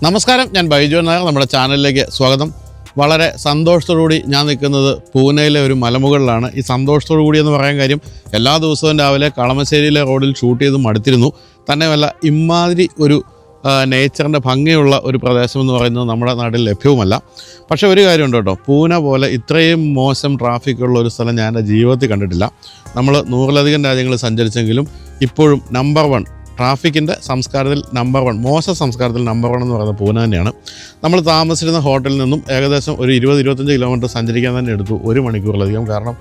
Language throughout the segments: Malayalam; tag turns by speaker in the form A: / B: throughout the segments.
A: നമസ്കാരം, ഞാൻ ബൈജു നായർ. നമ്മുടെ ചാനലിലേക്ക് സ്വാഗതം. വളരെ സന്തോഷത്തോടുകൂടി ഞാൻ നിൽക്കുന്നത് പൂനെയിലെ ഒരു മലമുകളിലാണ്. ഈ സന്തോഷത്തോടു കൂടി എന്ന് പറയാൻ കാര്യം, എല്ലാ ദിവസവും രാവിലെ കളമശ്ശേരിയിലെ റോഡിൽ ഷൂട്ട് ചെയ്ത് മടുത്തിരുന്നു. തന്നെയുമല്ല, ഇമാതിരി ഒരു നേച്ചറിൻ്റെ ഭംഗിയുള്ള ഒരു പ്രദേശം എന്ന് പറയുന്നത് നമ്മുടെ നാട്ടിൽ ലഭ്യവുമല്ല. പക്ഷേ ഒരു കാര്യമുണ്ട് കേട്ടോ, പൂനെ പോലെ ഇത്രയും മോശം ട്രാഫിക്കുള്ള ഒരു സ്ഥലം ഞാൻ എൻ്റെ ജീവിതത്തിൽ കണ്ടിട്ടില്ല. നമ്മൾ 100-ലധികം രാജ്യങ്ങൾ സഞ്ചരിച്ചെങ്കിലും ഇപ്പോഴും നമ്പർ 1 ട്രാഫിക്കിൻ്റെ സംസ്കാരത്തിൽ നമ്പർ 1, മോശം സംസ്കാരത്തിൽ നമ്പർ 1 എന്ന് പറയുന്നത് പൂനെ തന്നെയാണ്. നമ്മൾ താമസിച്ചിരുന്ന ഹോട്ടലിൽ നിന്നും ഏകദേശം ഒരു 20-25 കിലോമീറ്റർ സഞ്ചരിക്കാൻ തന്നെ എടുത്തു 1 മണിക്കൂറിലധികം. കാരണം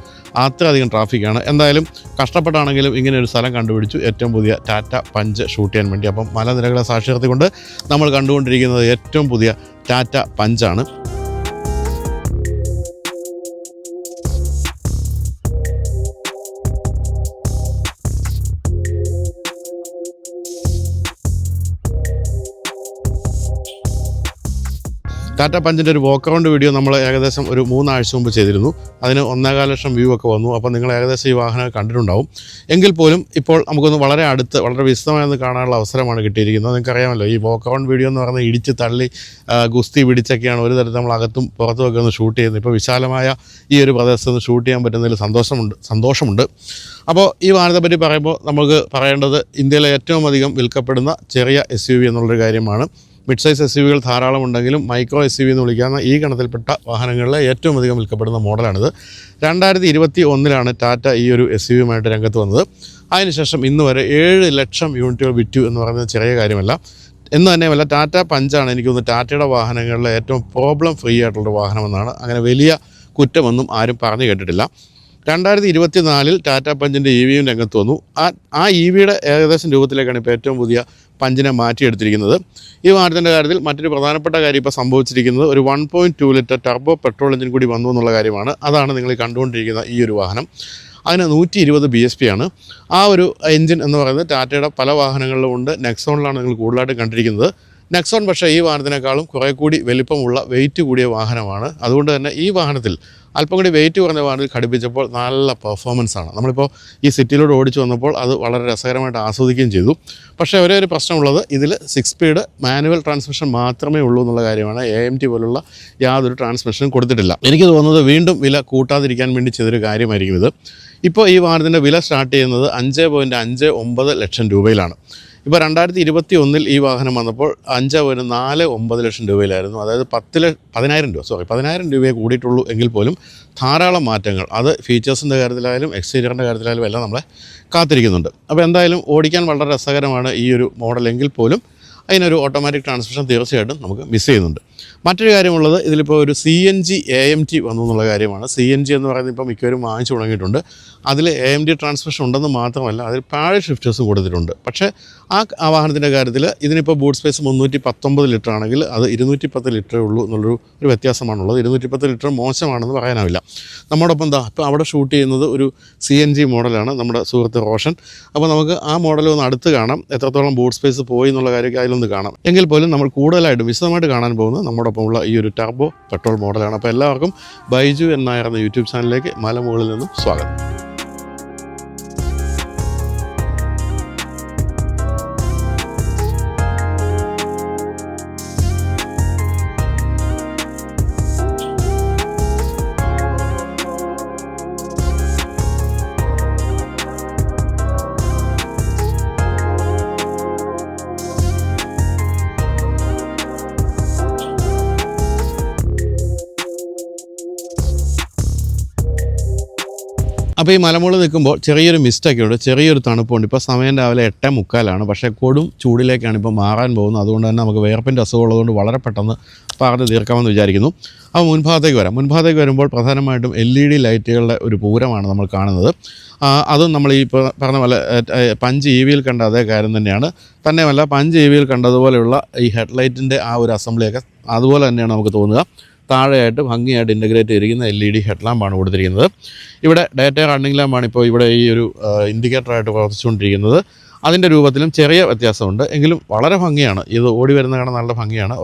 A: അത്രയധികം ട്രാഫിക്കാണ്. എന്തായാലും കഷ്ടപ്പെട്ടാണെങ്കിലും ഇങ്ങനെ ഒരു സ്ഥലം കണ്ടുപിടിച്ചു, ഏറ്റവും പുതിയ ടാറ്റ പഞ്ച് ഷൂട്ട് ചെയ്യാൻ വേണ്ടി. അപ്പം മലനിരകളെ സാക്ഷി നിർത്തിക്കൊണ്ട് നമ്മൾ കണ്ടുകൊണ്ടിരിക്കുന്നത് ഏറ്റവും പുതിയ ടാറ്റ പഞ്ചാണ്. ടാറ്റ പഞ്ചിൻ്റെ ഒരു വാക്ക് അറൗണ്ട് വീഡിയോ നമ്മൾ ഏകദേശം ഒരു 3 ആഴ്ച മുമ്പ് ചെയ്തിരുന്നു. അതിന് 1.25 ലക്ഷം വ്യൂ ഒക്കെ വന്നു. അപ്പോൾ നിങ്ങൾ ഏകദേശം ഈ വാഹനം കണ്ടിട്ടുണ്ടാവും. എങ്കിൽ പോലും ഇപ്പോൾ നമുക്കൊന്ന് വളരെ അടുത്ത് വളരെ വിശദമായൊന്ന് കാണാനുള്ള അവസരമാണ് കിട്ടിയിരിക്കുന്നത്. നിങ്ങൾക്കറിയാമല്ലോ, ഈ വാക്ക് അറൗണ്ട് വീഡിയോ എന്ന് പറയുന്നത് ഇടിച്ച് തള്ളി ഗുസ്തി പിടിച്ചൊക്കെയാണ് ഒരു തരത്തിൽ നമ്മൾ അകത്തും പുറത്തുമൊക്കെ ഒന്ന് ഷൂട്ട് ചെയ്യുന്നത്. ഇപ്പോൾ വിശാലമായ ഈ ഒരു പ്രദേശത്ത് നിന്ന് ഷൂട്ട് ചെയ്യാൻ പറ്റുന്നതിൽ സന്തോഷമുണ്ട്. അപ്പോൾ ഈ വാഹനത്തെ പറ്റി പറയുമ്പോൾ നമുക്ക് പറയേണ്ടത്, ഇന്ത്യയിലെ ഏറ്റവും അധികം വിൽക്കപ്പെടുന്ന ചെറിയ SUV എന്നുള്ളൊരു കാര്യമാണ്. മിഡ് സൈസ് SUVകൾ ധാരാളം ഉണ്ടെങ്കിലും മൈക്രോ SUV എന്ന് വിളിക്കുന്ന ഈ ഗണത്തിൽപ്പെട്ട വാഹനങ്ങളിലെ ഏറ്റവും അധികം വിൽക്കപ്പെടുന്ന മോഡലാണിത്. 2021 ടാറ്റ ഈ ഒരു SUVയുമായിട്ട് രംഗത്ത് വന്നത്. അതിനുശേഷം ഇന്ന് വരെ 7 ലക്ഷം യൂണിറ്റുകൾ വിറ്റു എന്ന് പറയുന്നത് ചെറിയ കാര്യമല്ല. എന്ന് തന്നെയുമല്ല, ടാറ്റ പഞ്ചാണ് എനിക്ക് തോന്നുന്നു ടാറ്റയുടെ വാഹനങ്ങളിലെ ഏറ്റവും പ്രോബ്ലം ഫ്രീ ആയിട്ടുള്ളൊരു വാഹനമെന്നാണ്. അങ്ങനെ വലിയ കുറ്റമൊന്നും ആരും പറഞ്ഞു കേട്ടിട്ടില്ല. 2024 ടാറ്റ പഞ്ചിൻ്റെ EVയും രംഗത്ത് വന്നു. ആ EVയുടെ ഏകദേശം രൂപത്തിലേക്കാണ് ഇപ്പോൾ ഏറ്റവും പുതിയ പഞ്ചിനെ മാറ്റിയെടുത്തിരിക്കുന്നത്. ഈ വാഹനത്തിൻ്റെ കാര്യത്തിൽ മറ്റൊരു പ്രധാനപ്പെട്ട കാര്യം ഇപ്പോൾ സംഭവിച്ചിരിക്കുന്നത്, ഒരു 1.2 ലിറ്റർ ടർബോ പെട്രോൾ എഞ്ചിൻ കൂടി വന്നു എന്നുള്ള കാര്യമാണ്. അതാണ് നിങ്ങൾ കണ്ടുകൊണ്ടിരിക്കുന്ന ഈ ഒരു വാഹനം. അതിന് 120 bhp ആണ്. ആ ഒരു എഞ്ചിൻ എന്ന് പറയുന്നത് ടാറ്റയുടെ പല വാഹനങ്ങളിലും ഉണ്ട്. നെക്സോണിലാണ് നിങ്ങൾ കൂടുതലായിട്ട് കണ്ടിരിക്കുന്നത്. നെക്സോൺ പക്ഷേ ഈ വാഹനത്തിനേക്കാളും കുറേ കൂടി വലിപ്പമുള്ള വെയിറ്റ് കൂടിയ വാഹനമാണ്. അതുകൊണ്ട് തന്നെ ഈ വാഹനത്തിൽ അല്പം കൂടി വെയിറ്റ് കുറഞ്ഞ വാഹനത്തിൽ ഘടിപ്പിച്ചപ്പോൾ നല്ല പെർഫോമൻസാണ്. നമ്മളിപ്പോൾ ഈ സിറ്റിയിലൂടെ ഓടിച്ചു വന്നപ്പോൾ അത് വളരെ രസകരമായിട്ട് ആസ്വദിക്കുകയും ചെയ്തു. പക്ഷേ ഒരേ ഒരു പ്രശ്നമുള്ളത്, ഇതിൽ 6 സ്പീഡ് മാനുവൽ ട്രാൻസ്മിഷൻ മാത്രമേ ഉള്ളൂ എന്നുള്ള കാര്യമാണ്. AMT പോലുള്ള യാതൊരു ട്രാൻസ്മിഷനും കൊടുത്തിട്ടില്ല. എനിക്ക് തോന്നുന്നത് വീണ്ടും വില കൂട്ടാതിരിക്കാൻ വേണ്ടി ചെയ്തൊരു കാര്യമായിരിക്കും ഇത്. ഇപ്പോൾ ഈ വാഹനത്തിൻ്റെ വില സ്റ്റാർട്ട് ചെയ്യുന്നത് 5.59 ലക്ഷം രൂപയിലാണ്. ഇപ്പോൾ 2021 ഈ വാഹനം വന്നപ്പോൾ 5.49 ലക്ഷം രൂപയിലായിരുന്നു. അതായത് 10,000 രൂപയെ കൂടിയിട്ടുള്ളൂ. എങ്കിൽ പോലും ധാരാളം മാറ്റങ്ങൾ, അത് ഫീച്ചേഴ്സിൻ്റെ കാര്യത്തിലായാലും എക്സ്റ്റീരിയറിൻ്റെ കാര്യത്തിലായാലും എല്ലാം നമ്മളെ കാത്തിരിക്കുന്നുണ്ട്. അപ്പോൾ എന്തായാലും ഓടിക്കാൻ വളരെ രസകരമാണ് ഈ ഒരു മോഡൽ. എങ്കിൽ പോലും അതിനൊരു ഓട്ടോമാറ്റിക് ട്രാൻസ്മിഷൻ തീർച്ചയായിട്ടും നമുക്ക് മിസ് ചെയ്യുന്നുണ്ട്. മറ്റൊരു കാര്യമുള്ളത്, ഇതിലിപ്പോൾ ഒരു CNG AMT വന്നു എന്നുള്ള കാര്യമാണ്. CNG എന്ന് പറയുന്നത് ഇപ്പോൾ മിക്കവരും വാങ്ങിച്ചു തുടങ്ങിയിട്ടുണ്ട്. അതിൽ AMT ട്രാൻസ്മിഷൻ ഉണ്ടെന്ന് മാത്രമല്ല, അതിൽ പാഡൽ ഷിഫ്റ്റേഴ്സും കൊടുത്തിട്ടുണ്ട്. പക്ഷേ ആ വാഹനത്തിൻ്റെ കാര്യത്തിൽ ഇതിനിപ്പോൾ ബൂട്ട് സ്പേസ് 319 ലിറ്റർ ആണെങ്കിൽ അത് 210 ലിറ്ററേ ഉള്ളൂ എന്നുള്ളൊരു വ്യത്യാസമാണുള്ളത്. 210 ലിറ്റർ മോശമാണെന്ന് പറയാനാവില്ല. നമ്മോടൊപ്പം ഇപ്പോൾ അവിടെ ഷൂട്ട് ചെയ്യുന്നത് ഒരു CNG മോഡലാണ്, നമ്മുടെ സുഹൃത്ത് റോഷൻ. അപ്പോൾ നമുക്ക് ആ മോഡൽ ഒന്ന് അടുത്ത് കാണാം, എത്രത്തോളം ബൂട്ട് സ്പേസ് പോയി എന്നുള്ള കാര്യമൊക്കെ അതിലൊന്ന് കാണാം. എങ്കിൽ പോലും നമ്മൾ കൂടുതലായിട്ട് വിശദമായിട്ട് കാണാൻ പോകുന്നത് നമ്മോടൊപ്പം ഉള്ള ഈ ഒരു ടർബോ പെട്രോൾ മോഡലാണ്. അപ്പോൾ എല്ലാവർക്കും ബൈജു എന്നായിരുന്ന യൂട്യൂബ് ചാനലിലേക്ക് മലമുകളിൽ നിന്നും സ്വാഗതം. അപ്പോൾ ഈ മലമുകളിൽ നിൽക്കുമ്പോൾ ചെറിയൊരു മിസ്റ്റൊക്കെ ഉണ്ട്, ചെറിയൊരു തണുപ്പുണ്ട്. ഇപ്പോൾ സമയം രാവിലെ 8:45, പക്ഷേ കൊടും ചൂടിലേക്കാണ് ഇപ്പോൾ മാറാൻ പോകുന്നത്. അതുകൊണ്ട് തന്നെ നമുക്ക് വിയർപ്പിൻ്റെ അസുഖമുള്ളതുകൊണ്ട് വളരെ പെട്ടെന്ന് പറഞ്ഞു തീർക്കാമെന്ന് വിചാരിക്കുന്നു. അപ്പോൾ മുൻഭാഗത്തേക്ക് വരുമ്പോൾ പ്രധാനമായിട്ടും LED ലൈറ്റുകളുടെ ഒരു പൂരമാണ് നമ്മൾ കാണുന്നത്. അതും നമ്മൾ ഈ പറഞ്ഞ പോലെ പഞ്ച് EVയിൽ കണ്ട അതേ കാര്യം തന്നെയാണ്. തന്നെയുമല്ല, പഞ്ച് EVയിൽ കണ്ടതുപോലെയുള്ള ഈ ഹെഡ്ലൈറ്റിൻ്റെ ആ ഒരു അസംബ്ലിയൊക്കെ അതുപോലെ തന്നെയാണ് നമുക്ക് തോന്നുക. താഴെയായിട്ട് ഭംഗിയായിട്ട് ഇൻ്റഗ്രേറ്റ് ചെയ്തിരിക്കുന്ന LED ഹെഡ് ലാമ്പാണ് കൊടുത്തിരിക്കുന്നത്. ഇവിടെ ഡേറ്റ റണ്ണിംഗ് ലാമ്പാണ് ഇപ്പോൾ ഇവിടെ ഈ ഒരു ഇൻഡിക്കേറ്ററായിട്ട് പ്രവർത്തിച്ചുകൊണ്ടിരിക്കുന്നത്. അതിൻ്റെ രൂപത്തിലും ചെറിയ വ്യത്യാസമുണ്ട്, എങ്കിലും വളരെ ഭംഗിയാണ്. ഇത് ഓടി വരുന്ന കാണാൻ നല്ല ഭംഗിയാണ്.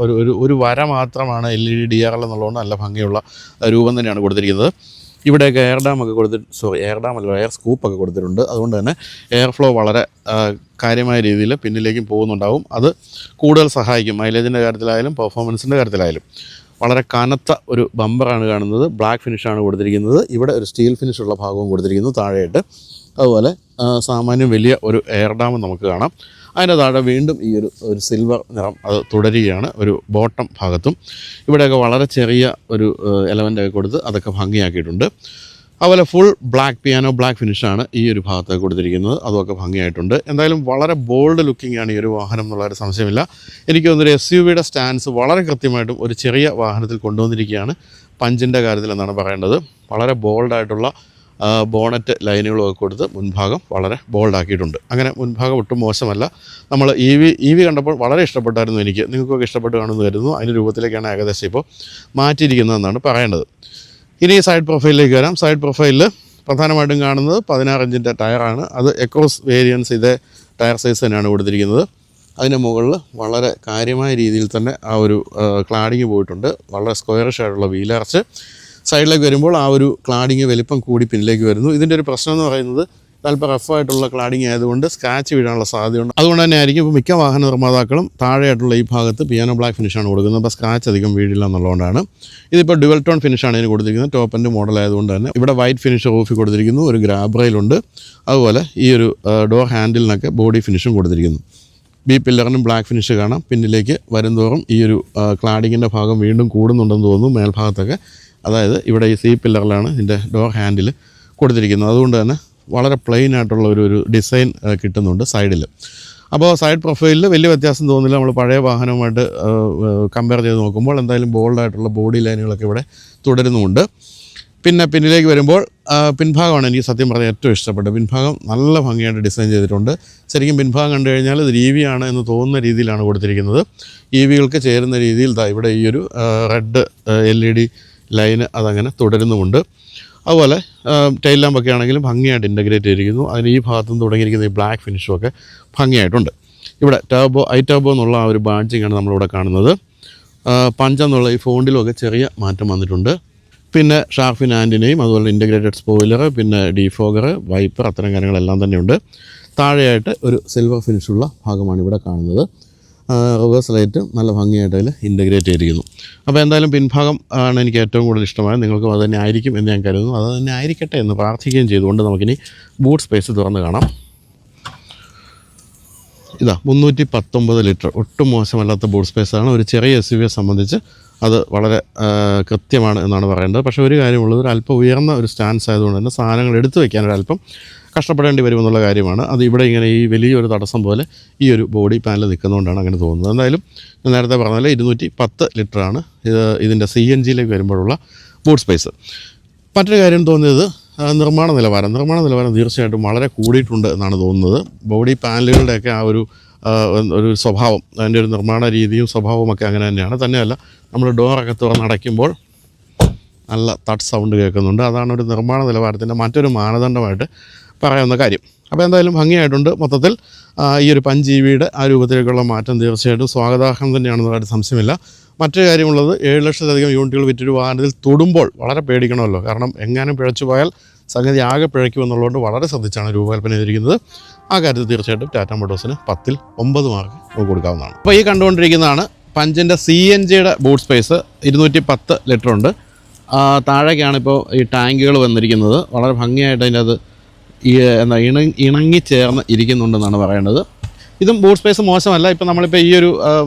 A: ഒരു വര മാത്രമാണ് LED DRL എന്നുള്ളതുകൊണ്ട് നല്ല ഭംഗിയുള്ള രൂപം തന്നെയാണ് കൊടുത്തിരിക്കുന്നത്. ഇവിടെയൊക്കെ എയർ ഡാം ഒക്കെ എയർ ഡാം അല്ല, എയർ സ്കൂപ്പൊക്കെ കൊടുത്തിട്ടുണ്ട്. അതുകൊണ്ട് തന്നെ എയർ ഫ്ലോ വളരെ കാര്യമായ രീതിയിൽ പിന്നിലേക്കും പോകുന്നുണ്ടാവും. അത് കൂടുതൽ സഹായിക്കും, മൈലേജിൻ്റെ കാര്യത്തിലായാലും പെർഫോമൻസിൻ്റെ കാര്യത്തിലായാലും. വളരെ കനത്ത ഒരു ബമ്പറാണ് കാണുന്നത്. ബ്ലാക്ക് ഫിനിഷാണ് കൊടുത്തിരിക്കുന്നത്. ഇവിടെ ഒരു സ്റ്റീൽ ഫിനിഷുള്ള ഭാഗവും കൊടുത്തിരിക്കുന്നു താഴെയായിട്ട്. അതുപോലെ സാമാന്യം വലിയ ഒരു എയർ ഡാം നമുക്ക് കാണാം. അതിൻ്റെ താഴെ വീണ്ടും ഈ ഒരു സിൽവർ നിറം അത് തുടരുകയാണ് ഒരു ബോട്ടം ഭാഗത്തും. ഇവിടെയൊക്കെ വളരെ ചെറിയ ഒരു എലമെൻ്റൊക്കെ കൊടുത്ത് അതൊക്കെ ഭംഗിയാക്കിയിട്ടുണ്ട്. അതുപോലെ ഫുൾ പിയാനോ ബ്ലാക്ക് ഫിനിഷാണ് ഈ ഒരു ഭാഗത്ത് കൊടുത്തിരിക്കുന്നത്. അതൊക്കെ ഭംഗിയായിട്ടുണ്ട്. എന്തായാലും വളരെ ബോൾഡ് ലുക്കിംഗ് ആണ് ഈ ഒരു വാഹനം എന്നുള്ളൊരു സംശയമില്ല. എനിക്ക് തോന്നുന്നൊരു SUV-യുടെ സ്റ്റാൻസ് വളരെ കൃത്യമായിട്ടും ഒരു ചെറിയ വാഹനത്തിൽ കൊണ്ടുവന്നിരിക്കുകയാണ് പഞ്ചിൻ്റെ കാര്യത്തിൽ എന്നാണ് പറയേണ്ടത്. വളരെ ബോൾഡായിട്ടുള്ള ബോണറ്റ് ലൈനുകളൊക്കെ കൊടുത്ത് മുൻഭാഗം വളരെ ബോൾഡാക്കിയിട്ടുണ്ട്. അങ്ങനെ മുൻഭാഗം ഒട്ടും മോശമല്ല. നമ്മൾ EV കണ്ടപ്പോൾ വളരെ ഇഷ്ടപ്പെട്ടായിരുന്നു എനിക്ക്. നിങ്ങൾക്കൊക്കെ ഇഷ്ടപ്പെട്ട് കാണുമെന്ന് കരുതുന്നു. അതിൻ്റെ രൂപത്തിലേക്കാണ് ഏകദേശം ഇപ്പോൾ മാറ്റിയിരിക്കുന്നതെന്നാണ് പറയേണ്ടത്. ഇനി സൈഡ് പ്രൊഫൈലിലേക്ക് വരാം. സൈഡ് പ്രൊഫൈലിൽ പ്രധാനമായിട്ടും കാണുന്നത് 16 ഇഞ്ചിൻ്റെ ടയറാണ്. അത് എക്രോസ് വേരിയൻസ് ഇതേ ടയർ സൈസ് തന്നെയാണ് കൊടുത്തിരിക്കുന്നത്. അതിൻ്റെ മുകളിൽ വളരെ കാര്യമായ രീതിയിൽ തന്നെ ആ ഒരു ക്ലാഡിങ് പോയിട്ടുണ്ട്. വളരെ സ്ക്വയറിഷ് ആയിട്ടുള്ള വീലാർച്ച്. സൈഡിലേക്ക് വരുമ്പോൾ ആ ഒരു ക്ലാഡിങ് വലിപ്പം കൂടി പിന്നിലേക്ക് വരുന്നു. ഇതിൻ്റെ ഒരു പ്രശ്നം എന്ന് പറയുന്നത് അല്പം റഫായിട്ടുള്ള ക്ലാഡിങ് ആയതുകൊണ്ട് സ്ക്രാച്ച് വീഴാനുള്ള സാധ്യതയുണ്ട്. അതുകൊണ്ട് തന്നെ ആയിരിക്കും ഇപ്പോൾ മിക്ക വാഹന നിർമ്മാതാക്കളും താഴെയായിട്ടുള്ള ഈ ഭാഗത്ത് പിയാനോ ബ്ലാക്ക് ഫിനിഷാണ് കൊടുക്കുന്നത്. അപ്പോൾ സ്ക്രാച്ച് അധികം വീഴില്ല എന്നുള്ളതുകൊണ്ടാണ്. ഇതിപ്പോൾ ഡുവൽ ടോൺ ഫിനിഷാണ് ഇതിന് കൊടുത്തിരിക്കുന്നത്. ടോപ്പ് ആൻഡ് മോഡൽ ആയതുകൊണ്ട് തന്നെ ഇവിടെ വൈറ്റ് ഫിനിഷ് റൂഫിൽ കൊടുത്തിരിക്കുന്നു. ഒരു ഗ്രാബ് റെയിലുണ്ട്. അതുപോലെ ഈ ഒരു ഡോർ ഹാൻഡിലിനൊക്കെ ബോഡി ഫിനിഷും കൊടുത്തിരിക്കുന്നു. ബി പില്ലറിനും ബ്ലാക്ക് ഫിനിഷ് കാണാം. പിന്നിലേക്ക് വരുംതോറും ഈ ഒരു ക്ലാഡിങ്ങിൻ്റെ ഭാഗം വീണ്ടും കൂടുന്നുണ്ടെന്ന് തോന്നുന്നു മേൽഭാഗത്തൊക്കെ. അതായത് ഇവിടെ ഈ C പില്ലറിലാണ് ഇതിൻ്റെ ഡോർ ഹാൻഡിൽ കൊടുത്തിരിക്കുന്നത്. അതുകൊണ്ട് തന്നെ വളരെ പ്ലെയിൻ ആയിട്ടുള്ള ഒരു ഡിസൈൻ കിട്ടുന്നുണ്ട് സൈഡിൽ. അപ്പോൾ സൈഡ് പ്രൊഫൈലിൽ വലിയ വ്യത്യാസം തോന്നുന്നില്ല. നമ്മൾ പഴയ വാഹനവുമായിട്ട് കമ്പയർ ചെയ്ത് നോക്കുമ്പോൾ എന്തായാലും ബോൾഡായിട്ടുള്ള ബോഡി ലൈനുകളൊക്കെ ഇവിടെ തുടരുന്നുമുണ്ട്. പിന്നെ പിന്നിലേക്ക് വരുമ്പോൾ പിൻഭാഗമാണ് എനിക്ക് സത്യം പറഞ്ഞാൽ ഏറ്റവും ഇഷ്ടപ്പെട്ടത്. പിൻഭാഗം നല്ല ഭംഗിയായിട്ട് ഡിസൈൻ ചെയ്തിട്ടുണ്ട്. ശരിക്കും പിൻഭാഗം കണ്ടു കഴിഞ്ഞാൽ ഇത് EV ആണ് എന്ന് തോന്നുന്ന രീതിയിലാണ് കൊടുത്തിരിക്കുന്നത്. EVകൾക്ക് ചേരുന്ന രീതിയിൽ ഇവിടെ ഈ ഒരു റെഡ് LED ലൈന് അതങ്ങനെ തുടരുന്നുമുണ്ട്. അതുപോലെ ടൈൽ ലാമ്പൊക്കെ ആണെങ്കിലും ഭംഗിയായിട്ട് ഇൻ്റഗ്രേറ്റ് ചെയ്തിരിക്കുന്നു. അതിന് ഈ ഭാഗത്തുനിന്ന് തുടങ്ങിയിരിക്കുന്ന ഈ ബ്ലാക്ക് ഫിനിഷും ഒക്കെ ഭംഗിയായിട്ടുണ്ട്. ഇവിടെ ടർബോ എന്നുള്ള ആ ഒരു ബാഡ്ജിങ്ങാണ് നമ്മളിവിടെ കാണുന്നത്. പഞ്ചെന്നുള്ള ഈ ഫോണ്ടിലുമൊക്കെ ചെറിയ മാറ്റം വന്നിട്ടുണ്ട്. പിന്നെ ഷാർഫിൻ ആൻറ്റിനെയും അതുപോലെ ഇൻ്റഗ്രേറ്റഡ് സ്പോയിലർ, പിന്നെ ഡീഫോഗർ, വൈപ്പർ, അത്തരം കാര്യങ്ങളെല്ലാം തന്നെയുണ്ട്. താഴെയായിട്ട് ഒരു സിൽവർ ഫിനിഷുള്ള ഭാഗമാണ് ഇവിടെ കാണുന്നത്. റിവേഴ്സ് ലൈറ്റ് നല്ല ഭംഗിയായിട്ട് അതിൽ ഇൻ്റഗ്രേറ്റ് ചെയ്തിരിക്കുന്നു. അപ്പോൾ എന്തായാലും പിൻഭാഗം ആണ് എനിക്ക് ഏറ്റവും കൂടുതൽ ഇഷ്ടമായത്. നിങ്ങൾക്കും അത് തന്നെ ആയിരിക്കും എന്ന് ഞാൻ കരുതുന്നു. അത് തന്നെ ആയിരിക്കട്ടെ എന്ന് പ്രാർത്ഥിക്കുകയും ചെയ്തുകൊണ്ട് നമുക്കിനി ബൂട്ട് സ്പേസ് തുറന്ന് കാണാം. ഇതാ 319 ലിറ്റർ, ഒട്ടും മോശമല്ലാത്ത ബൂട്ട് സ്പേസാണ്. ഒരു ചെറിയ SUVയെ സംബന്ധിച്ച് അത് വളരെ കൃത്യമാണ് എന്നാണ് പറയേണ്ടത്. പക്ഷേ ഒരു കാര്യമുള്ളത്, ഒരു അല്പം ഉയർന്ന ഒരു സ്റ്റാൻസ് ആയതുകൊണ്ട് തന്നെ സാധനങ്ങൾ എടുത്തു വയ്ക്കാനൊരല്പം കഷ്ടപ്പെടേണ്ടി വരുമെന്നുള്ള കാര്യമാണ്. അത് ഇവിടെ ഇങ്ങനെ ഈ വലിയൊരു തടസ്സം പോലെ ഈ ഒരു ബോഡി പാനൽ നിൽക്കുന്നതുകൊണ്ടാണ് അങ്ങനെ തോന്നുന്നത്. എന്തായാലും ഞാൻ നേരത്തെ പറഞ്ഞാൽ 210 ലിറ്ററാണ് ഇതിൻ്റെ CNGയിലേക്ക് വരുമ്പോഴുള്ള ബൂട്ട് സ്പേസ്. മറ്റൊരു കാര്യം തോന്നിയത് നിർമ്മാണ നിലവാരം തീർച്ചയായിട്ടും വളരെ കൂടിയിട്ടുണ്ട് എന്നാണ് തോന്നുന്നത്. ബോഡി പാനലുകളുടെയൊക്കെ ആ ഒരു സ്വഭാവം, അതിൻ്റെ ഒരു നിർമ്മാണ രീതിയും സ്വഭാവമൊക്കെ അങ്ങനെ തന്നെയാണ്. തന്നെയല്ല, നമ്മൾ ഡോറൊക്കെ തുറന്നടയ്ക്കുമ്പോൾ നല്ല തട്ട് സൗണ്ട് കേൾക്കുന്നുണ്ട്. അതാണ് ഒരു നിർമ്മാണ നിലവാരത്തിൻ്റെ മറ്റൊരു മാനദണ്ഡമായിട്ട് പറയാവുന്ന കാര്യം. അപ്പോൾ എന്തായാലും ഭംഗിയായിട്ടുണ്ട്. മൊത്തത്തിൽ ഈ ഒരു 5 EVയുടെ ആ രൂപത്തിലേക്കുള്ള മാറ്റം തീർച്ചയായിട്ടും സ്വാഗതാർഹം തന്നെയാണെന്നൊരു സംശയമില്ല. മറ്റൊരു കാര്യമുള്ളത്, 7 ലക്ഷത്തിലധികം യൂണിറ്റുകൾ വിറ്റൊരു വാഹനത്തിൽ തൊടുമ്പോൾ വളരെ പേടിക്കണമല്ലോ. കാരണം എങ്ങാനും പിഴച്ചു പോയാൽ സംഗതി ആകെ പിഴയ്ക്കുമെന്നുള്ളതുകൊണ്ട് വളരെ ശ്രദ്ധിച്ചാണ് രൂപകൽപ്പന ചെയ്തിരിക്കുന്നത്. ആ കാര്യത്തിൽ തീർച്ചയായിട്ടും ടാറ്റ മോട്ടോഴ്സിന് 10ൽ 9 മാർക്ക് നമുക്ക് കൊടുക്കാവുന്നതാണ്. അപ്പോൾ ഈ കണ്ടുകൊണ്ടിരിക്കുന്നതാണ് പഞ്ചിൻ്റെ CNGയുടെ ബൂട്ട് സ്പേസ്. 210 ലിറ്റർ ഉണ്ട്. താഴേക്കാണിപ്പോൾ ഈ ടാങ്കുകൾ വന്നിരിക്കുന്നത്. വളരെ ഭംഗിയായിട്ട് അതിൻ്റെ അത് ഇണങ്ങിച്ചേർന്ന് ഇരിക്കുന്നുണ്ടെന്നാണ് പറയേണ്ടത്. ഇതും ബൂട്ട് സ്പേസ് മോശമല്ല. ഇപ്പം നമ്മളിപ്പോൾ ഈ ഒരു